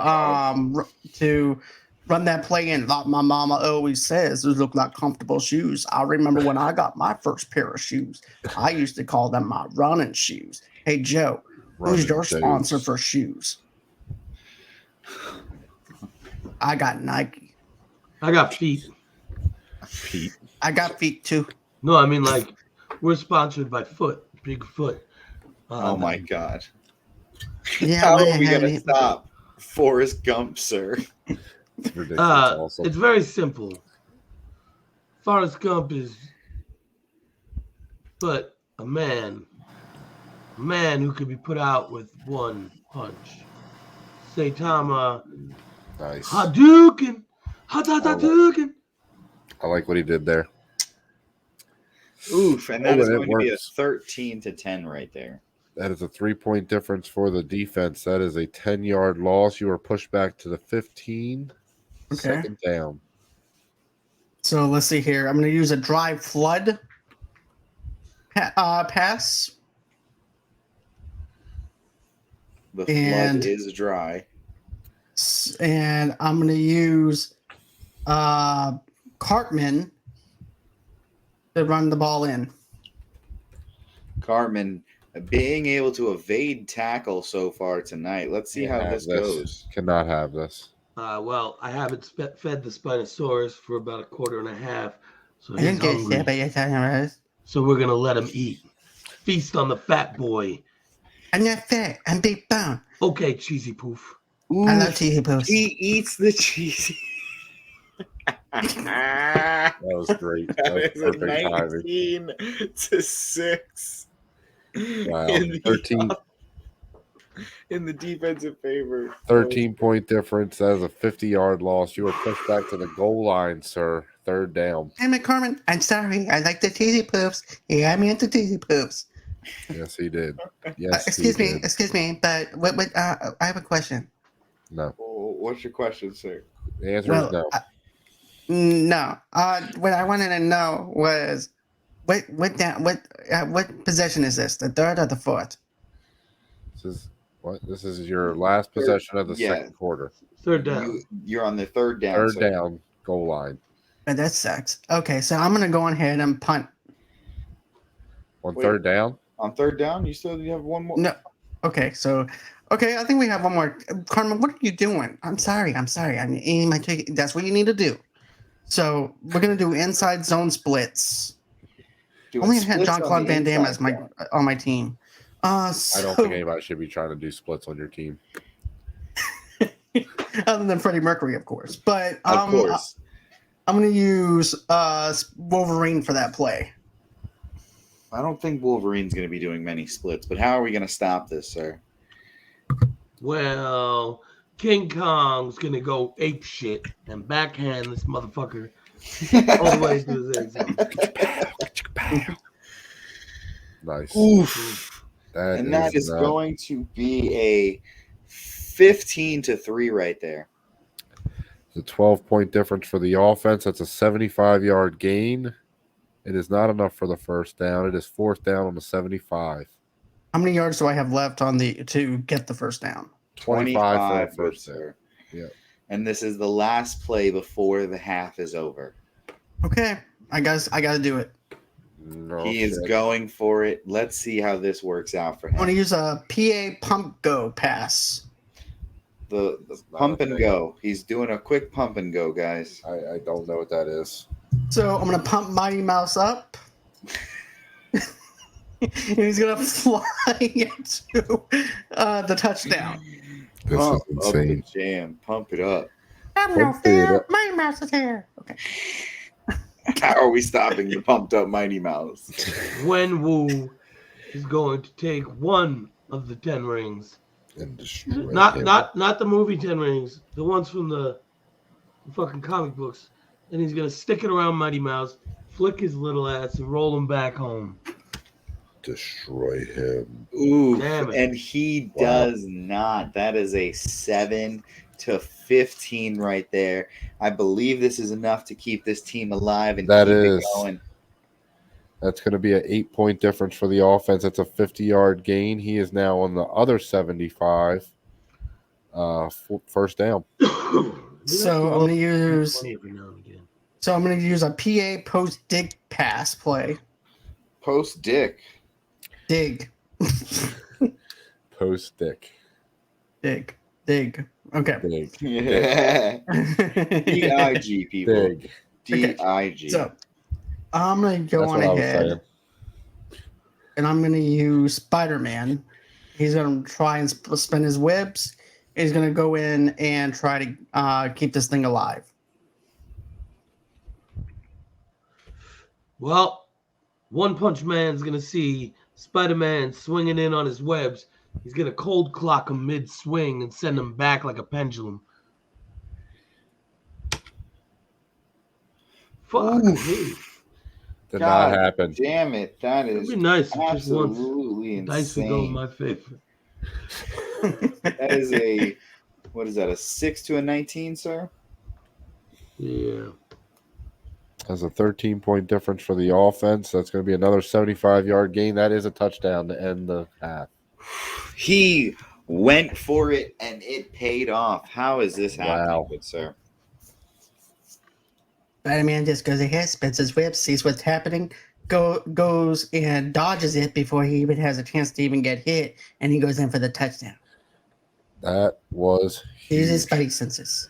run that play in. Like my mama always says, those look like comfortable shoes. I remember when I got my first pair of shoes, I used to call them my running shoes. Hey Joe, who's your sponsor for shoes? I got Nike. I got feet. Pete. I got feet too. No, I mean like we're sponsored by Foot, Big Foot. Oh my God. Yeah, How man, are we going to yeah. stop Forrest Gump, sir? It's ridiculous. Awesome. It's very simple. Forrest Gump is but a man who could be put out with one punch. Saitama Nice. Hadouken. Hadouken. I like what he did there. Oof, and that is it going to be a works. 13-10 right there. That is a 3-point difference for the defense. That is a 10-yard loss. You are pushed back to the 15. Okay. Second down. So let's see here. I'm going to use a dry flood pass. The And- flood is dry. And I'm going to use Cartman to run the ball in. Cartman being able to evade tackle so far tonight. Let's see how this goes. Cannot have this. Well, I haven't fed the Spinosaurus for about a quarter and a half, so I he's didn't get hungry. shit, but you're talking about it. So we're gonna let him eat. Feast on the fat boy. I'm not fat. I'm big bone. Okay, cheesy poof. I love cheesy poofs. He eats the cheese. That was great. That was That is a perfect timing. 19-6. Wow. In the 13 in the defensive favor. 13-point difference. That is a 50-yard loss. You are pushed back to the goal line, sir. Third down. Hey, McCormick, I'm sorry. I like the cheesy poofs. He got me into cheesy poofs. Yes, he did. Yes, Excuse he me, did. excuse me, but I have a question. No. What's your question, sir? The answer is no. No. What I wanted to know was what possession is this? The third or the fourth? This is your last possession of the second quarter. Third down. You're on the third down. Third sir. down, goal line. But that sucks. Okay, so I'm gonna go ahead and punt. On Wait. third down? On third down, you have one more. No. Okay, so I think we have one more. Carmen, what are you doing? I'm sorry. I'm eating my chicken. That's what you need to do. So we're gonna do inside zone splits. Doing Only had splits John on Claude the Van Damme inside as on my team. I don't think anybody should be trying to do splits on your team. other than Freddie Mercury, of course. But Of course. I'm gonna use Wolverine for that play. I don't think Wolverine's going to be doing many splits, but how are we going to stop this, sir? Well, King Kong's gonna go ape shit and backhand this motherfucker all the way to his exit. Nice. Oof. That And that is not- going to be a 15-3 right there. It's a 12-point difference for the offense. That's a 75-yard gain. It is not enough for the first down. It is fourth down on the 75. How many yards do I have left to get the first down? 25 for a good first down. sir. Yeah. And this is the last play before the half is over. Okay, I got to do it. No He is shit. going for it. Let's see how this works out for I want to him. use a PA pump go pass. The pump and go. He's doing a quick pump and go, guys. I don't know what that is. So I'm going to pump Mighty Mouse up. And he's going to fly into the touchdown. This Pump is up the insane. jam. Pump it up. I'm no fear. Mighty Mouse is here. Okay. How are we stopping the pumped up Mighty Mouse? Wen Wu is going to take one of the 10 rings. And destroy Not him. not the movie 10 rings, the ones from the fucking comic books. And he's gonna stick it around Mighty Mouse, flick his little ass, and roll him back home. Destroy him. Ooh, Damn it. and he Wow. does not. That is a 7-15 right there. I believe this is enough to keep this team alive and That keep is. it going. That's going to be an 8-point difference for the offense. That's a 50-yard gain. He is now on the other 75. First down. So I'm going to use. Money every now and again. So I'm going to use a PA post dig pass play. Post Dick. Dig. Post dick. Dig. Okay. Dig. Yeah. D-I-G, people. Dig. D-I-G. So I'm going to go That's on what I was ahead saying. and I'm going to use Spider-Man. He's going to try and spin his webs. He's going to go in and try to keep this thing alive. Well, One Punch Man's gonna see Spider-Man swinging in on his webs. He's gonna cold clock him mid-swing and send him back like a pendulum. Fuck me. Did God not happen. damn it. That It'd is be nice if just once absolutely dice would go in insane. my favor. That is a, what is that, a 6 to a 19, sir? Yeah. That's a 13-point difference for the offense. That's going to be another 75-yard gain. That is a touchdown to end the half. He went for it and it paid off. How is this happening, Wow. good sir? Spider-Man just goes ahead, spins his web, sees what's happening, goes and dodges it before he even has a chance to even get hit, and he goes in for the touchdown. That was He uses huge. Spidey senses.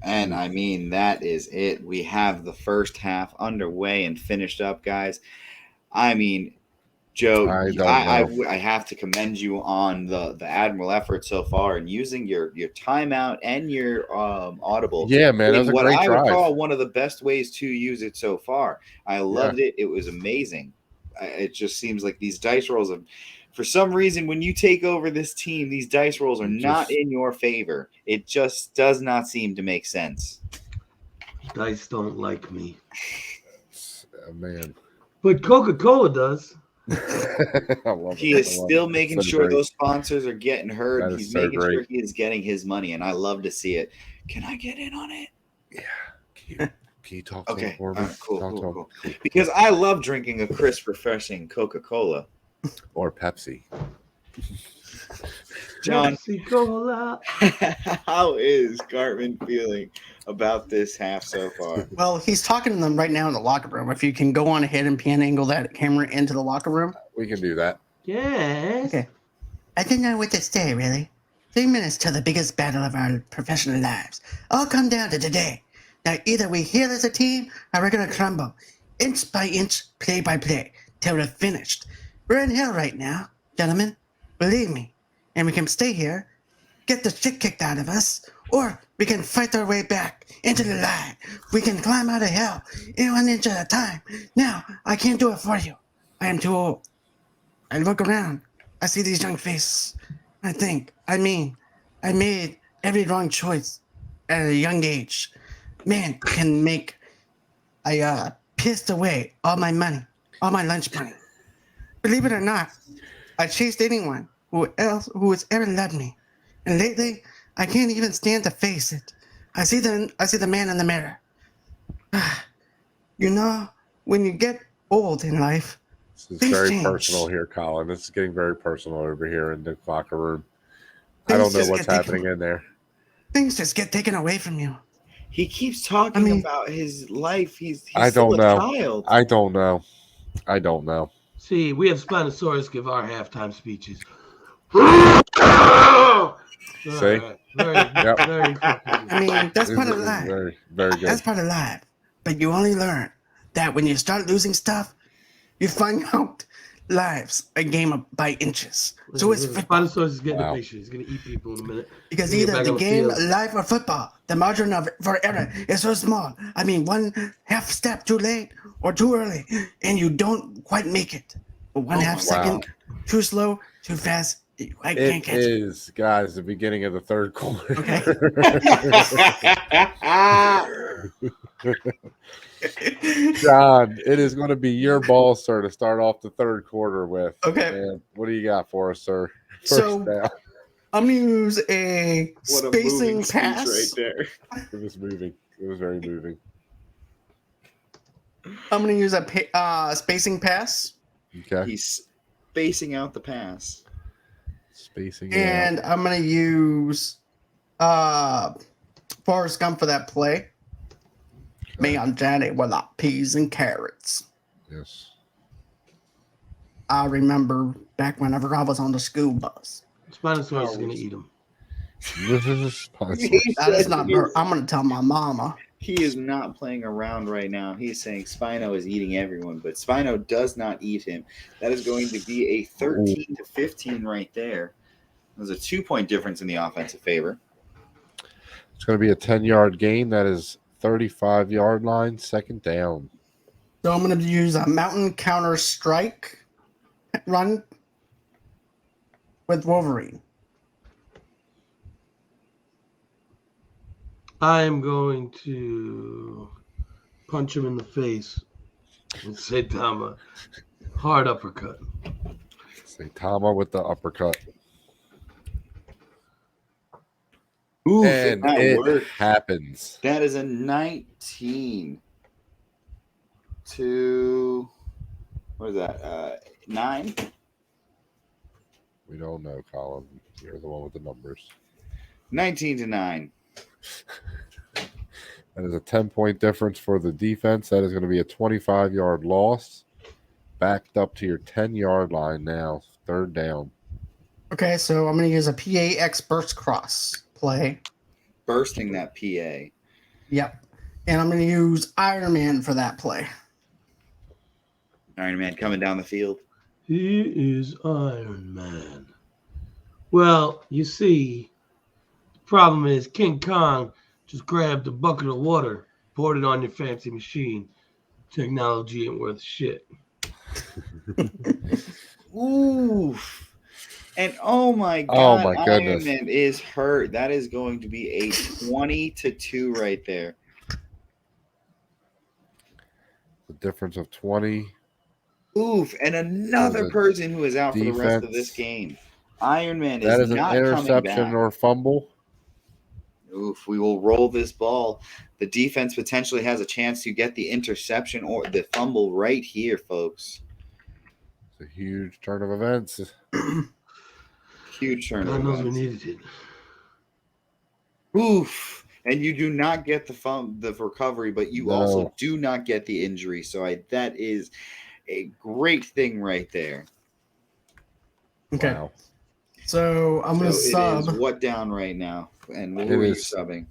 And I mean, that is it. We have the first half underway and finished up, guys. I mean, Joe, I don't I have to commend you on the admirable effort so far and using your timeout and your audible. Yeah, man, that was in a what great I drive. would call one of the best ways to use it so far. I loved it. It was amazing. It just seems like these dice rolls have, for some reason, when you take over this team, these dice rolls are not in your favor. It just does not seem to make sense. Dice don't like me. Man. But Coca-Cola does. I love He it. is I love still it. making So sure great. those sponsors are getting heard. That is He's so making sure great. he is getting his money, and I love to see it. Can I get in on it? Can you talk to Okay, him for me? all right, cool, Talk to cool, him. cool. Because I love drinking a crisp, refreshing Coca-Cola. Or Pepsi. John, Coca-Cola. how is Cartman feeling about this half so far? Well, he's talking to them right now in the locker room. If you can go on ahead and pan angle that camera into the locker room. We can do that. Yes. Okay. I didn't know what to say, really. 3 minutes till the biggest battle of our professional lives. All come down to today. Now, either we heal as a team or we're going to crumble, inch by inch, play by play, till we're finished. We're in hell right now, gentlemen. Believe me. And we can stay here, get the shit kicked out of us, or we can fight our way back into the light. We can climb out of hell in 1 inch at a time. Now, I can't do it for you. I am too old. I look around. I see these young faces. I made every wrong choice at a young age. Man can make. I pissed away all my money, all my lunch money. Believe it or not, I chased anyone who has ever loved me, And lately, I can't even stand to face it. I see the man in the mirror. You know, when you get old in life, This is things very change. personal here, Colin. This is getting very personal over here in the locker room. I Things don't know just what's get taken- happening in there. Things just get taken away from you. He keeps talking I mean- about his life. He's I still don't a know. child. I don't know. I don't know. See, we have Spinosaurus give our halftime speeches. See? Very, Yep. very fucking good. I mean, that's This part of is life. very, very good. That's part of life. But you only learn that when you start losing stuff, you find out life's a game of by inches. So it's football. Spinosaurus is getting Wow. impatient. He's going to eat people in a minute. Because He's gonna either get the back on game, field. life, or football, the margin for error is so small. I mean, one half step too late or too early, and you don't quite make it. But one half second too slow, too fast, I can't It catch it. is, guys, the beginning of the third quarter. Okay. John, it is going to be your ball, sir, to start off the third quarter with. Okay. And what do you got for us, sir? So- First down. I'm gonna use a What a spacing moving speech pass. right there. It was moving. It was very moving. I'm gonna use a spacing pass, Okay. He's spacing out the pass. Spacing it and I'm gonna use Forrest Gump for that play. Me on Johnny with peas and carrots. out. Yes. I remember back whenever I was on the school bus. Spinosaurus is going to eat him. This is That is not. I'm gonna tell my mama. He is not playing around right now. He's saying Spino is eating everyone, but Spino does not eat him. That is going to be a 13 to 15 right there. There's a 2-point difference in the offensive favor. It's going to be a 10-yard gain. That is 35-yard line, second down. So I'm gonna use a mountain counter strike run with Wolverine. I am going to punch him in the face and say, Tama, hard uppercut. Saitama with the uppercut. Oof, And that it worked. happens. That is a 19 to, what is that, 9? We don't know, Colin. You're the one with the numbers. 19 to 9. That is a 10-point difference for the defense. That is going to be a 25-yard loss. Backed up to your 10-yard line now. Third down. Okay, so I'm gonna use a PAX burst cross play. Bursting that PA. Yep. And I'm going to use Iron Man for that play. Iron Man coming down the field. He is Iron Man. Well, you see, the problem is King Kong just grabbed a bucket of water, poured it on your fancy machine. Technology ain't worth shit. Oof. And oh my god, my goodness. Iron Man is hurt. That is going to be a 20 to 2 right there. The difference of 20. Oof. And another the person who is out for the rest of defense. this game. Iron Man That is is an not coming interception back. or fumble. Oof, we will roll this ball. The defense potentially has a chance to get the interception or the fumble right here, folks. It's a huge turn of events. Huge turn. God knows we needed it. Oof. And you do not get the recovery, but you No. also do not get the injury. So that is a great thing right there. Okay. Wow. So I'm going to So sub. it is what down right now? And It who are you is- subbing?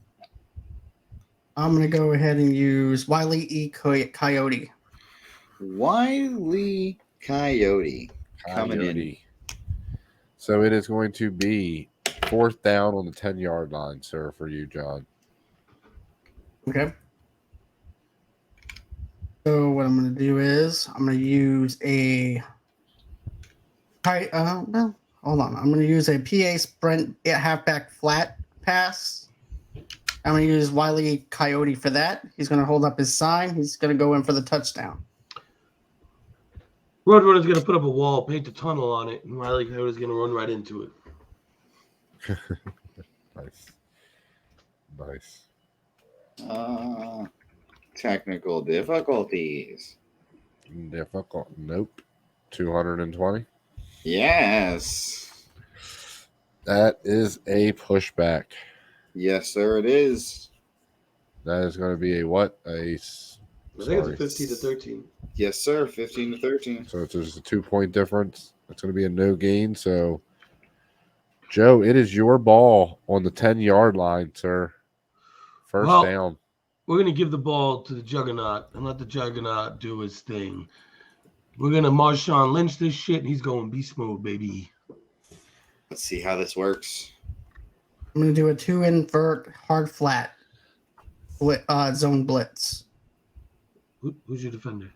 I'm going to go ahead and use Wile E. Coyote. Wiley Coyote coming in. Coyote. So it is going to be fourth down on the 10-yard line, sir, for you, John. Okay. So what I'm going to do is I'm going to use a well, hold on. I'm going to use a PA sprint halfback flat pass. I'm going to use Wile E. Coyote for that. He's going to hold up his sign. He's going to go in for the touchdown. Roadrunner's going to put up a wall, paint a tunnel on it, and Riley Coyote's going to run right into it. Nice. Nice. Technical difficulties. Difficult. Nope. 220. Yes. That is a pushback. Yes, sir, it is. That is going to be a what? I think it's a 15 to 13. Yes, sir. 15 to 13. So it's just a 2-point difference. It's going to be a no gain. So, Joe, it is your ball on the 10-yard line, sir. First down. We're going to give the ball to the Juggernaut and let the Juggernaut do his thing. We're going to Marshawn Lynch this shit, and he's going beast mode, baby. Let's see how this works. I'm going to do a 2 invert hard flat zone blitz. Who's your defender?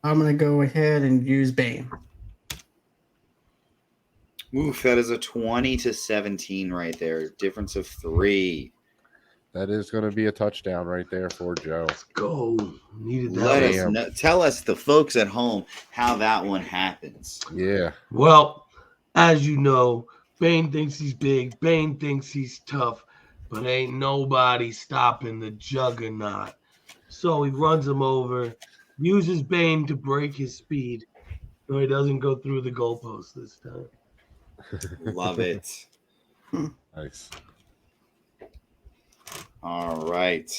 I'm going to go ahead and use Bane. Oof, that is a 20 to 17 right there. Difference of 3. That is going to be a touchdown right there for Joe. Let's go. Needed that. Let us know, tell us, the folks at home, how that one happens. Yeah. Well, as you know, Bane thinks he's big. Bane thinks he's tough. But ain't nobody stopping the Juggernaut. So he runs him over, uses Bane to break his speed, so he doesn't go through the goalpost this time. Love it. Nice. All right.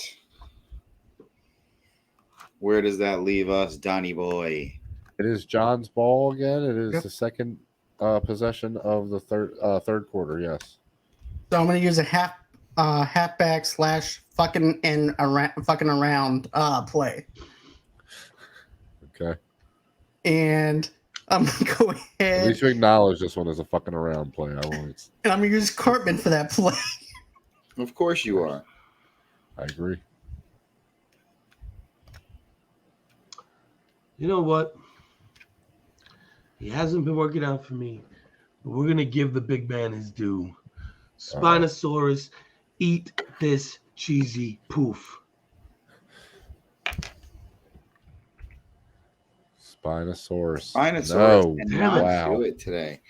Where does that leave us, Donnie boy? It is John's ball again. It is the second possession of the third quarter. Yes. So I'm going to use a halfback / fucking around play. Okay. And I'm going to go ahead. At least you acknowledge this one as a fucking around play. And I'm going to use Cartman for that play. Of course you are. I agree. You know what? He hasn't been working out for me, but we're going to give the big man his due. Spinosaurus, eat this cheesy poof. Spinosaurus. No. Wow. Do it today.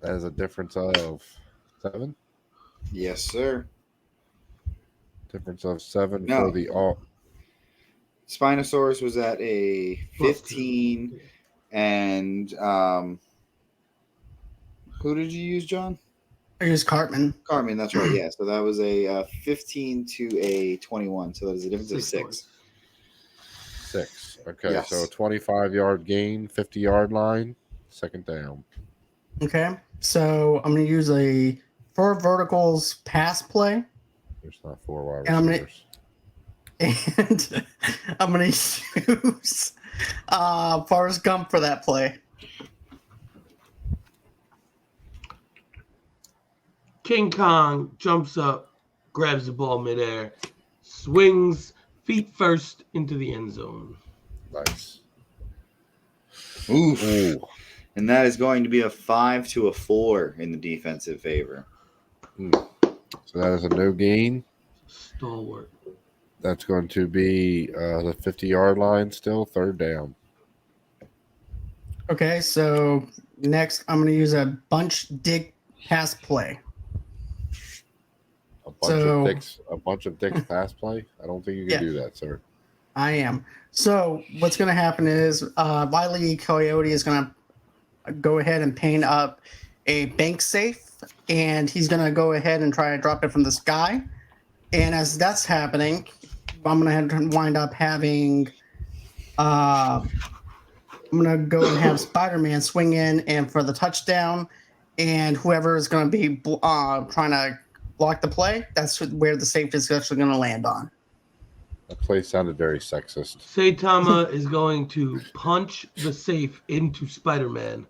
That is a difference of 7? Yes, sir. Difference of 7 for the all. Spinosaurus was at a 15, and who did you use, John? I used Cartman. Cartman, that's right. Yeah, so that was a 15 to a 21. So that is a difference of 6. 6. Okay, yes. So a 25-yard gain, 50-yard line, second down. Okay, so I'm going to use a 4 verticals pass play. There's not 4 wide receivers. And I'm going to use Forrest Gump for that play. King Kong jumps up, grabs the ball midair, swings feet first into the end zone. Nice. Oof. Ooh. And that is going to be a 5 to a 4 in the defensive favor. So that is a no gain. Stalwart. That's going to be the 50-yard line still, third down. Okay, so next I'm going to use a bunch dig pass play. A bunch of dicks pass play? I don't think you can do that, sir. I am. So what's going to happen is Wile E. Coyote is going to go ahead and paint up a bank safe, and he's going to go ahead and try to drop it from the sky. And as that's happening, I'm going to wind up having I'm going to go and have Spider-Man swing in and for the touchdown, and whoever is going to be trying to block the play, that's where the safety is actually going to land on. That play sounded very sexist. Saitama is going to punch the safe into Spider-Man,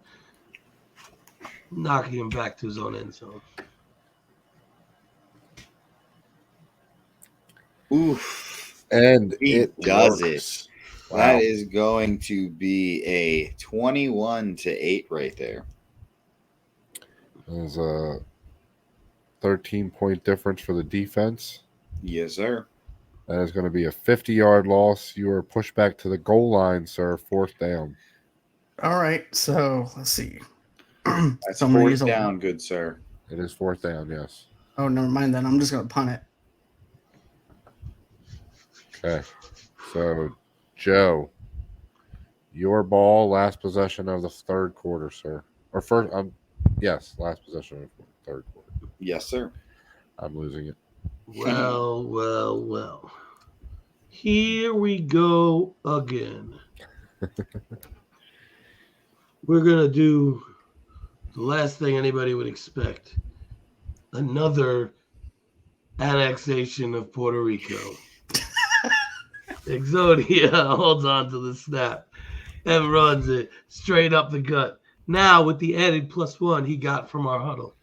knocking him back to his own end zone. Oof. And it does works. It. Wow. That is going to be a 21 to 8 right there. There's a 13-point difference for the defense. Yes, sir. That is going to be a 50-yard loss. You are pushed back to the goal line, sir. Fourth down. All right, so let's see. That's So I'm gonna fourth use a. down, good sir. It is 4th down, yes. Oh, never mind then. I'm just gonna punt it. Okay. So, Joe, your ball, last possession of the 3rd quarter, sir. Or first, yes, last possession of the 3rd quarter. Yes, sir. I'm losing it. Well. Here we go again. We're going to do the last thing anybody would expect. Another annexation of Puerto Rico. Exodia holds on to the snap and runs it straight up the gut. Now with the added +1 he got from our huddle.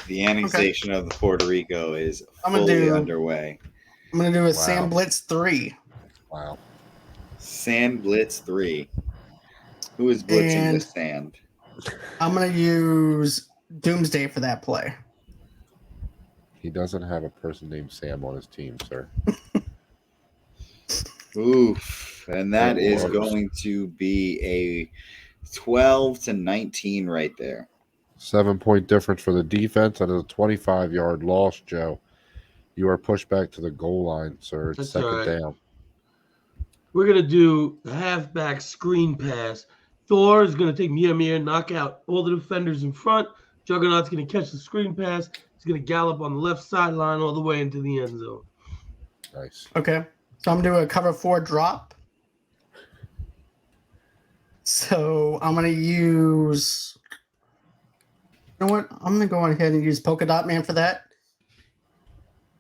The annexation of the Puerto Rico is I'm fully underway. I'm gonna do a Sand Blitz 3. Wow. Sand Blitz 3. Who is blitzing And this sand? I'm gonna use Doomsday for that play. He doesn't have a person named Sam on his team, sir. Oof. And that It is works. going to be a 12-19 right there. 7-point difference for the defense. That is a 25-yard loss, Joe. You are pushed back to the goal line, sir. It's That's 2nd all right. down. We're going to do the halfback screen pass. Thor is going to take Mia, knock out all the defenders in front. Juggernaut's going to catch the screen pass. He's going to gallop on the left sideline all the way into the end zone. Nice. Okay. So I'm gonna do a cover 4 drop. So I'm gonna use. You know what? I'm gonna go ahead and use Polka Dot Man for that.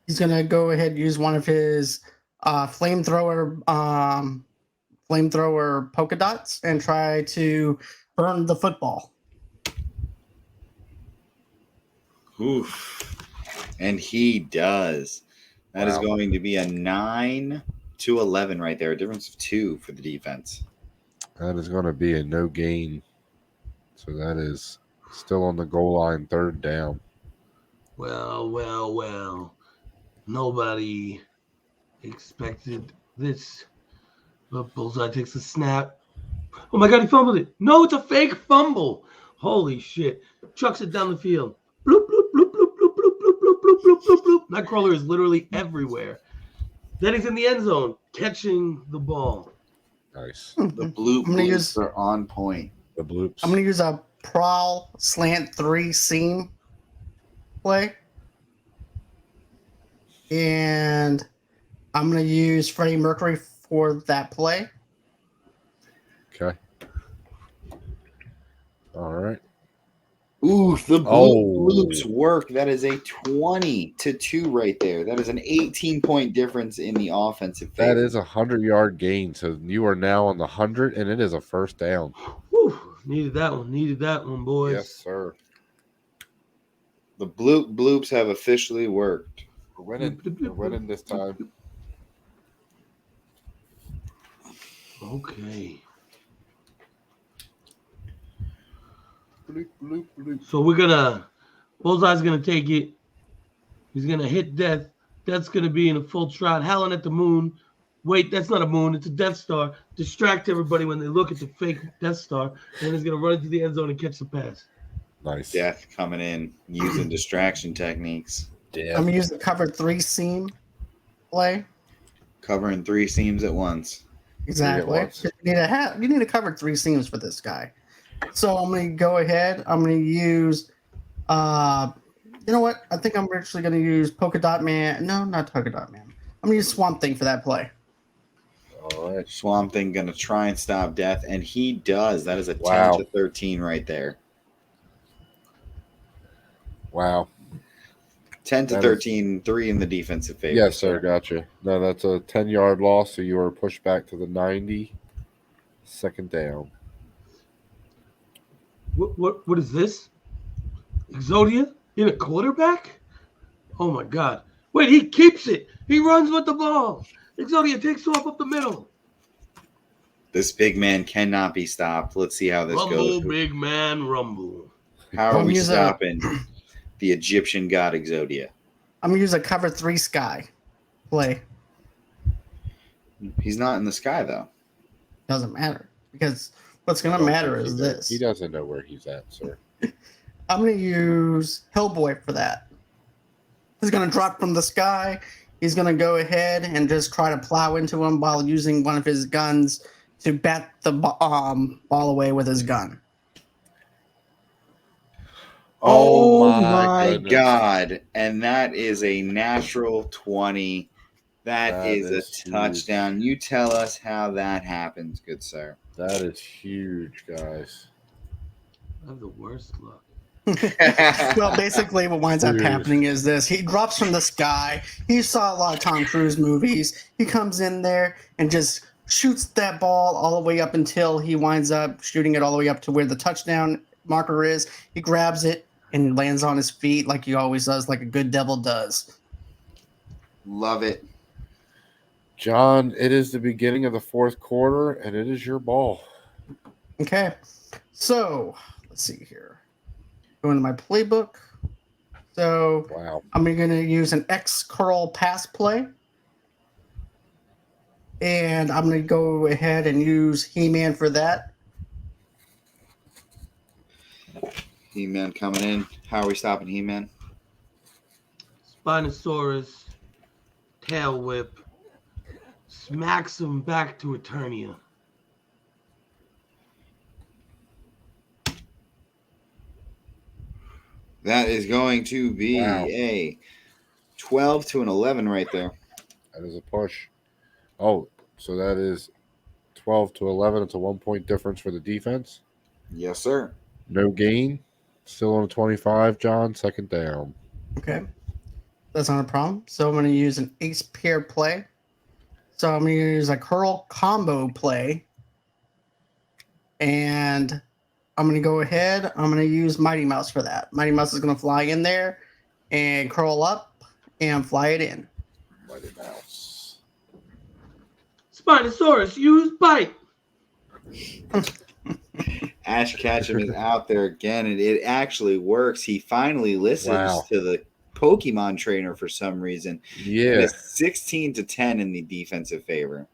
He's gonna go ahead and use one of his flamethrower polka dots and try to burn the football. Oof. And he does. That is Wow. going to be a 9-11 right there. A difference of 2 for the defense. That is going to be a no gain. So that is still on the goal line, 3rd down. Well. Nobody expected this. But Bullseye takes a snap. Oh my God, he fumbled it. No, it's a fake fumble. Holy shit. Chucks it down the field. Bloop, bloop, bloop, bloop, bloop, bloop, bloop, bloop, bloop, bloop, bloop, bloop. Nightcrawler is literally everywhere. Then he's in the end zone, catching the ball. Nice. The bloops are on point. The bloops. I'm gonna use a prowl slant 3 seam play. And I'm going to use Freddie Mercury for that play. Okay. All right. Ooh, the bloops work. That is a 20-2 right there. That is an 18-point difference in the offensive favor. That is a 100-yard gain. So you are now on the 100, and it is a 1st down. Whew, needed that one, boys. Yes, sir. The bloops have officially worked. We're winning. We're winning this time. Okay. Bloop, bloop, bloop. So Bullseye's gonna take it. He's gonna hit Death. Death's gonna be in a full trot, howling at the moon. Wait, that's not a moon, it's a Death Star. Distract everybody when they look at the fake Death Star. And then he's gonna run into the end zone and catch the pass. Nice. Death coming in, using distraction techniques. Yeah. I'm going to use the cover 3 seam play. Covering 3 seams at once. Exactly. You need to cover 3 seams for this guy. So I'm going to go ahead. I'm going to use, you know what? I think I'm actually going to use Polka Dot Man. No, not Polka Dot Man. I'm going to use Swamp Thing for that play. All right. Swamp Thing going to try and stop Death, and he does. That is a 10-13 right there. Wow. 10-13, 3 in the defensive favor. Yes, sir. Gotcha. No, that's a 10-yard loss, so you are pushed back to the 90. 2nd down. What is this? Exodia in a quarterback? Oh my God. Wait, he keeps it. He runs with the ball. Exodia takes off up the middle. This big man cannot be stopped. Let's see how this goes. Rumble, big man, rumble. How are we stopping the Egyptian god Exodia? I'm going to use a cover 3 sky play. He's not in the sky, though. Doesn't matter because What's going to matter is this. He doesn't know where he's at, sir. I'm going to use Hellboy for that. He's going to drop from the sky. He's going to go ahead and just try to plow into him while using one of his guns to bat the ball away with his gun. Oh my goodness. God. And that is a natural 20. That is a touchdown. Huge. You tell us how that happens, good sir. That is huge, guys. I have the worst luck. Well, basically what winds up happening is this. He drops from the sky. He saw a lot of Tom Cruise movies. He comes in there and just shoots that ball all the way up until he winds up shooting it all the way up to where the touchdown marker is. He grabs it and lands on his feet like he always does, like a good devil does. Love it. John, it is the beginning of the fourth quarter, and it is your ball. Okay. So, let's see here. Going to my playbook. So, wow. I'm going to use an X curl pass play. And I'm going to go ahead and use He-Man for that. He-Man coming in. How are we stopping He-Man? Spinosaurus, tail whip, smacks him back to Eternia. That is going to be a 12 to an 11 right there. That is a push. Oh, so that is 12 to 11. It's a 1 point difference for the defense. Yes, sir. No gain. Still on 25, John. Second down. Okay. That's not a problem. So I'm going to use an ace pair play. So I'm going to use a curl combo play. And I'm going to go ahead. I'm going to use Mighty Mouse for that. Mighty Mouse is going to fly in there and curl up and fly it in. Mighty Mouse. Spinosaurus, use bite. Ash Ketchum is out there again, and it actually works. He finally listens to the Pokemon trainer for some reason. Yeah. It's 16 to 10 in the defensive favor.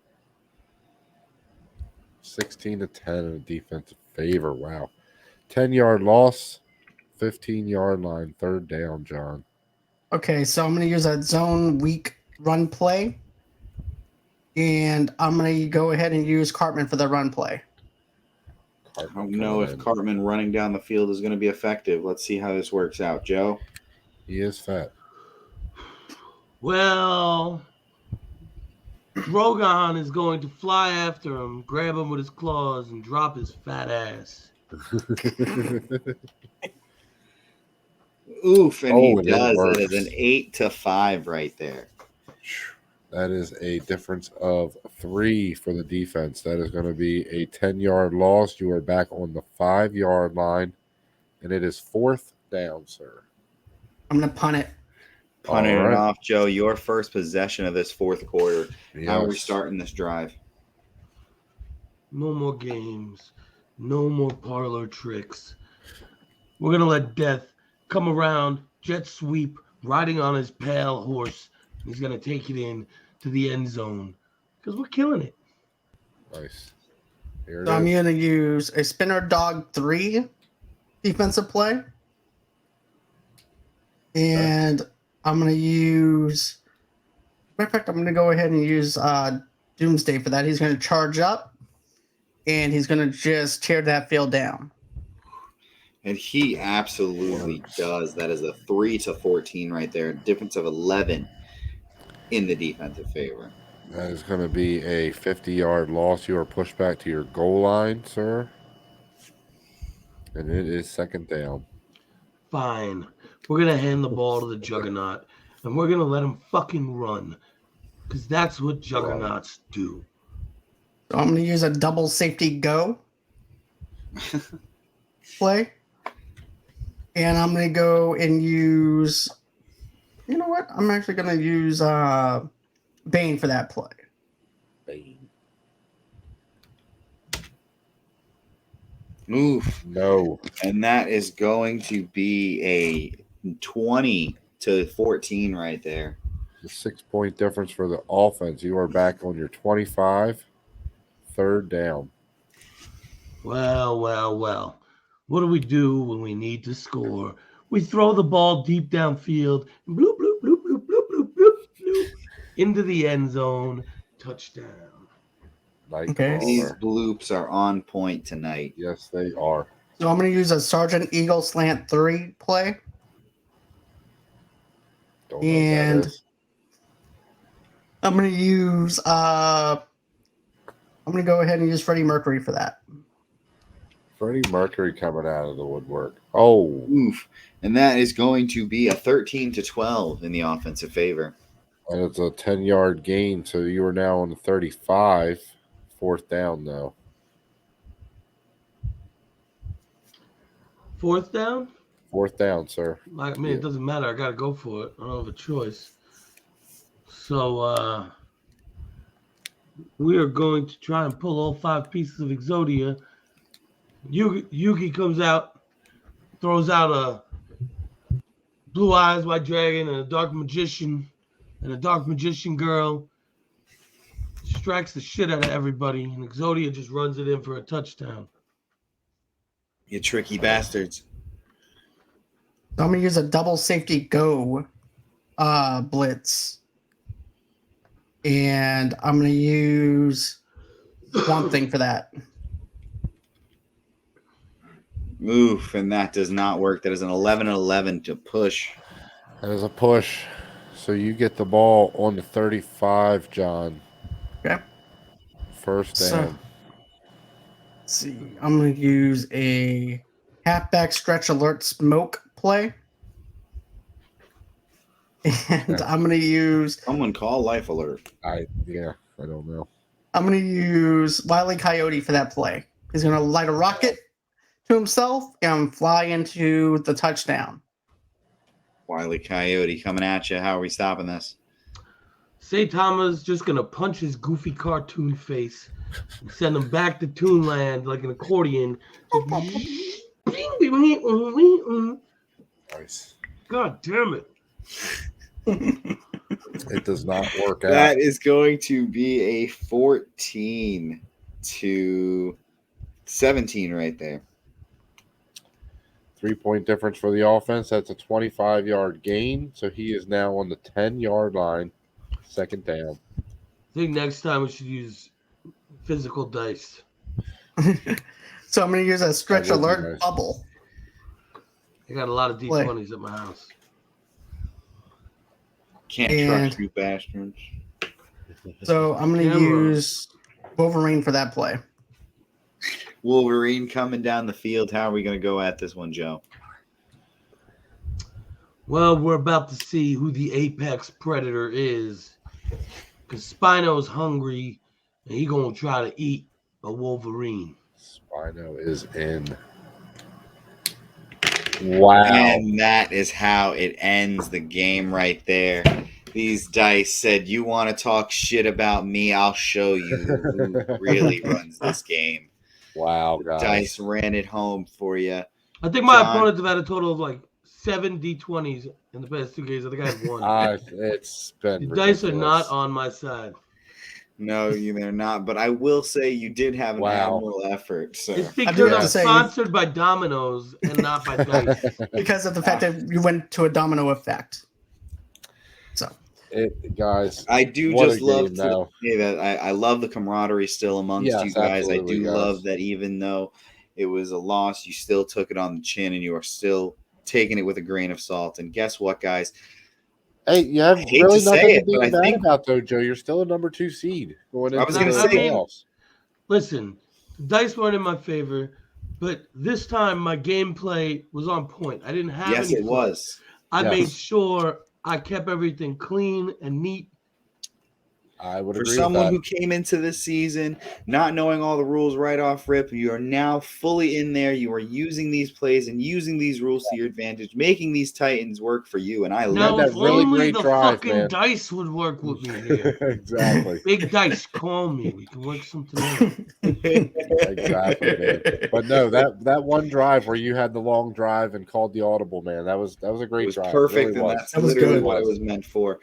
16 to 10 in the defensive favor. Wow. 10-yard loss, 15-yard line, third down, John. Okay, so I'm going to use a zone weak run play. And I'm going to go ahead and use Cartman for the run play. I don't know if Cartman running down the field is going to be effective. Let's see how this works out. Joe? He is fat. Well, Drogon is going to fly after him, grab him with his claws, and drop his fat ass. Oof, and he does. That is an 8 to 5 right there. That is a difference of 3 for the defense. That is going to be a 10-yard loss. You are back on the 5-yard line, and it is fourth down, sir. I'm going to punt it. Punting it off, Joe. Your first possession of this fourth quarter. Yes. How are we starting this drive? No more games. No more parlor tricks. We're going to let Death come around, jet sweep, riding on his pale horse. He's going to take it in to the end zone because we're killing it. Nice. So I'm going to use a spinner dog 3 defensive play. And I'm going to use... Matter of fact, I'm going to go ahead and use Doomsday for that. He's going to charge up, and he's going to just tear that field down. And he absolutely does. That is a 3 to 14 right there. Difference of 11 in the defensive favor. That is going to be a 50-yard loss. You are pushed back to your goal line, sir. And it is second down. Fine. We're going to hand the ball to the Juggernaut, and we're going to let him fucking run because that's what Juggernauts do. So I'm going to use a double safety go play. And I'm going to go and use... You know what? I'm actually going to use Bane for that play. Bane. Oof. No. And that is going to be a 20 to 14 right there. A 6-point difference for the offense. You are back on your 25, third down. Well. What do we do when we need to score? We throw the ball deep downfield, bloop, bloop, bloop, bloop, bloop, bloop, bloop, bloop, into the end zone. Touchdown. Okay. These bloops are on point tonight. Yes, they are. So I'm going to use a Sergeant Eagle slant 3 play. Don't know what that And is. I'm going to use I'm going to go ahead and use Freddie Mercury for that. Freddie Mercury coming out of the woodwork. Oh, Oof. And that is going to be a 13-12 in the offensive favor. and it's a 10-yard gain, so you are now on the 35. 4th down, though. 4th down? 4th down, sir. I mean, It doesn't matter. I got to go for it. I don't have a choice. So we are going to try and pull all 5 pieces of Exodia. Yugi comes out, throws out a Blue Eyes White Dragon and a Dark Magician and a Dark Magician girl. Strikes the shit out of everybody, and Exodia just runs it in for a touchdown. You tricky bastards. So I'm going to use a double safety go blitz. And I'm going to use one thing for that. Oof, and that does not work. That is an 11-11 to push. That is a push. So you get the ball on the 35, John. Okay. 1st down. So, let's see. I'm going to use a halfback stretch alert smoke play. And I'm going to use... Someone call Life Alert. I don't know. I'm going to use Wile E. Coyote for that play. He's going to light a rocket to himself and fly into the touchdown. Wile E. Coyote coming at you. How are we stopping this? Saitama's just going to punch his goofy cartoon face and send him back to Toonland like an accordion. Nice. God damn it. It does not work out. That is going to be a 14-17 right there. 3-point difference for the offense. That's a 25-yard gain. So he is now on the 10-yard line. 2nd down. I think next time we should use physical dice. So I'm going to use a stretch That would be alert nice. bubble. I got a lot of D20s at my house. Can't And- trust you bastards. So I'm going to Camera. use Wolverine for that play. Wolverine coming down the field. How are we going to go at this one, Joe? Well, we're about to see who the apex predator is. Because Spino's hungry, and he going to try to eat a Wolverine. Spino is in. Wow. And that is how it ends the game right there. These dice said, you want to talk shit about me, I'll show you who really runs this game. Wow, guys. Dice ran it home for you. I think my John. opponents have had a total of like 7 D20s in the past 2 games. I think I had 1. It's been The dice are ridiculous. not on my side. No, they're not. But I will say you did have an Wow. admirable effort. So It's do because have I'm to say- sponsored by Domino's and not by dice. Because of the fact that you went to a domino effect. So Guys, I do what just a love game, to though. say that I love the camaraderie still amongst Yes, you guys. I absolutely, do guys. love that even though it was a loss, you still took it on the chin and you are still taking it with a grain of salt. And guess what, guys? hey, you have hate really to say nothing to it, be but I mad think- about, though, Joe. You're still a number 2 seed going into I was gonna the say- playoffs. Listen, the dice weren't in my favor, but this time my gameplay was on point. I didn't have Yes, any it flaws. was. I Yes. made sure I kept everything clean and neat. I would For agree someone with who came into this season not knowing all the rules right off rip, you are now fully in there. You are using these plays and using these rules to your advantage, making these Titans work for you. And I Now, love that if really only great the drive, fucking man. dice would work with me that. here. Exactly. Big dice, call me. We can work something out. Exactly, man. But no, that one drive where you had the long drive and called the audible, man, that was a it great was drive. perfect, Really and was. that's That was literally good. what it was meant for.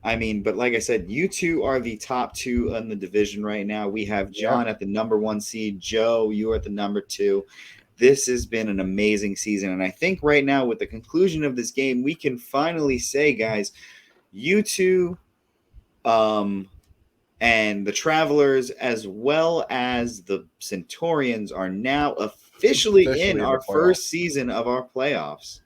I mean, but like I said, you two are the top two in the division right now. We have John at the number 1 seed. Joe, you are at the number 2. This has been an amazing season. And I think right now, with the conclusion of this game, we can finally say, guys, you two and the Travelers, as well as the Centaurians, are now officially in our first season of our playoffs.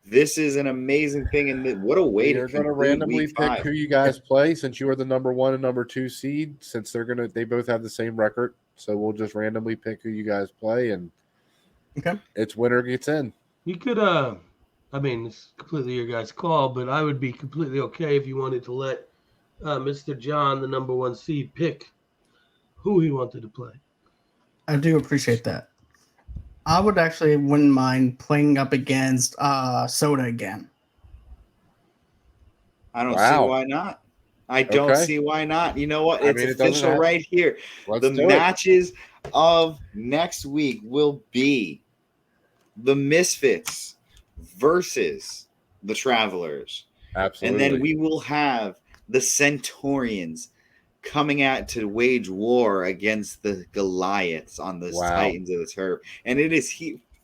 This is an amazing thing, and what a way You're going to randomly pick who you guys play since you are the number 1 and number 2 seed. Since they both have the same record, so we'll just randomly pick who you guys play, and it's winner gets in. You could, I mean, it's completely your guys' call, but I would be completely okay if you wanted to let Mr. John, the number 1 seed, pick who he wanted to play. I do appreciate that. I would actually wouldn't mind playing up against Soda again. I don't see why not. I don't see why not. You know what? It's official right here. The matches of next week will be the Misfits versus the Travelers. Absolutely. And then we will have the Centaurians coming out to wage war against the Goliaths on the Titans of the Turf. And it is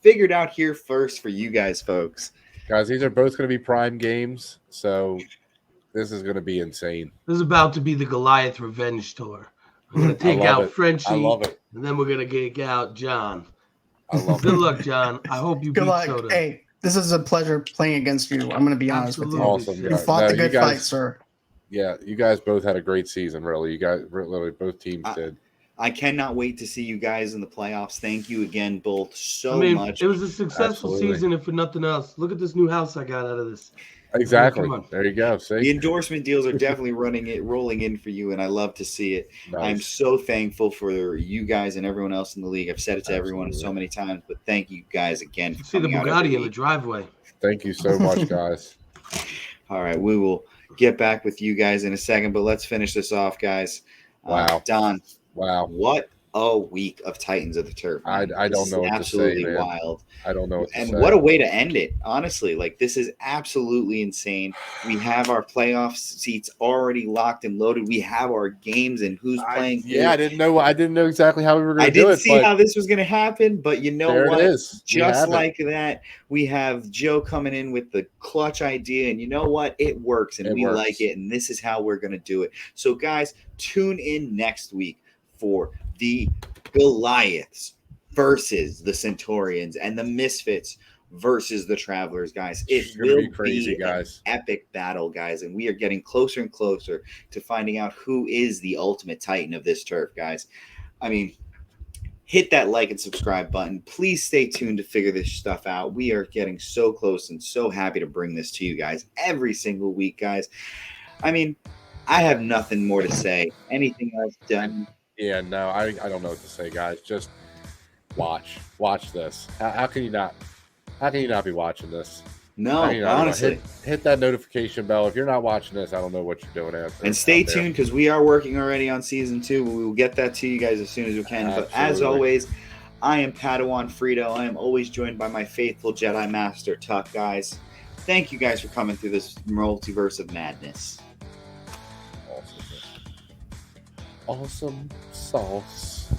figured out here first for you guys, folks. Guys, these are both going to be prime games, so this is going to be insane. This is about to be the Goliath Revenge Tour. I'm going to take out Frenchie, and then we're going to take out John. I love Good luck, John. I hope you beat Soda. Hey, this is a pleasure playing against you. I'm going to be honest with you. Awesome. You fought the good fight, sir. Yeah, you guys both had a great season, really. You guys, literally, both teams did. I cannot wait to see you guys in the playoffs. Thank you again, both, much. It was a successful season, if for nothing else. Look at this new house I got out of this. Exactly. There you go. See? The endorsement deals are definitely rolling in for you, and I love to see it. Nice. I'm so thankful for you guys and everyone else in the league. I've said it to everyone so many times, but thank you guys again. You see the Bugatti in the driveway. Thank you so much, guys. All right, we will get back with you guys in a second, but let's finish this off, guys. Wow. Don. Wow. What a week of Titans of the Turf. I don't know what to say, man. Absolutely wild. I don't know what to say. And what a way to end it, honestly. Like, this is absolutely insane. We have our playoff seats already locked and loaded. We have our games and who's playing who. Yeah, I didn't know exactly how we were going to do it. I didn't see how this was going to happen, but you know what? It is. Just like that, we have Joe coming in with the clutch idea, and you know what? It works, and we like it, and this is how we're going to do it. So, guys, tune in next week for the Goliaths versus the Centaurians and the Misfits versus the Travelers, guys. It will be crazy, guys. An epic battle, guys, and we are getting closer and closer to finding out who is the ultimate Titan of this turf, guys. I mean, hit that like and subscribe button. Please stay tuned to figure this stuff out. We are getting so close and so happy to bring this to you guys every single week, guys. I mean, I have nothing more to say. Anything else done? Yeah, no, I don't know what to say, guys. Just watch this. How can you not be watching this? No, honestly, hit that notification bell. If you're not watching this, I don't know what you're doing. And stay tuned because we are working already on season 2. We will get that to you guys as soon as we can. Absolutely. But as always, I am Padawan Frito. I am always joined by my faithful Jedi Master Tuck, guys. Thank you guys for coming through this multiverse of madness. Awesome sauce.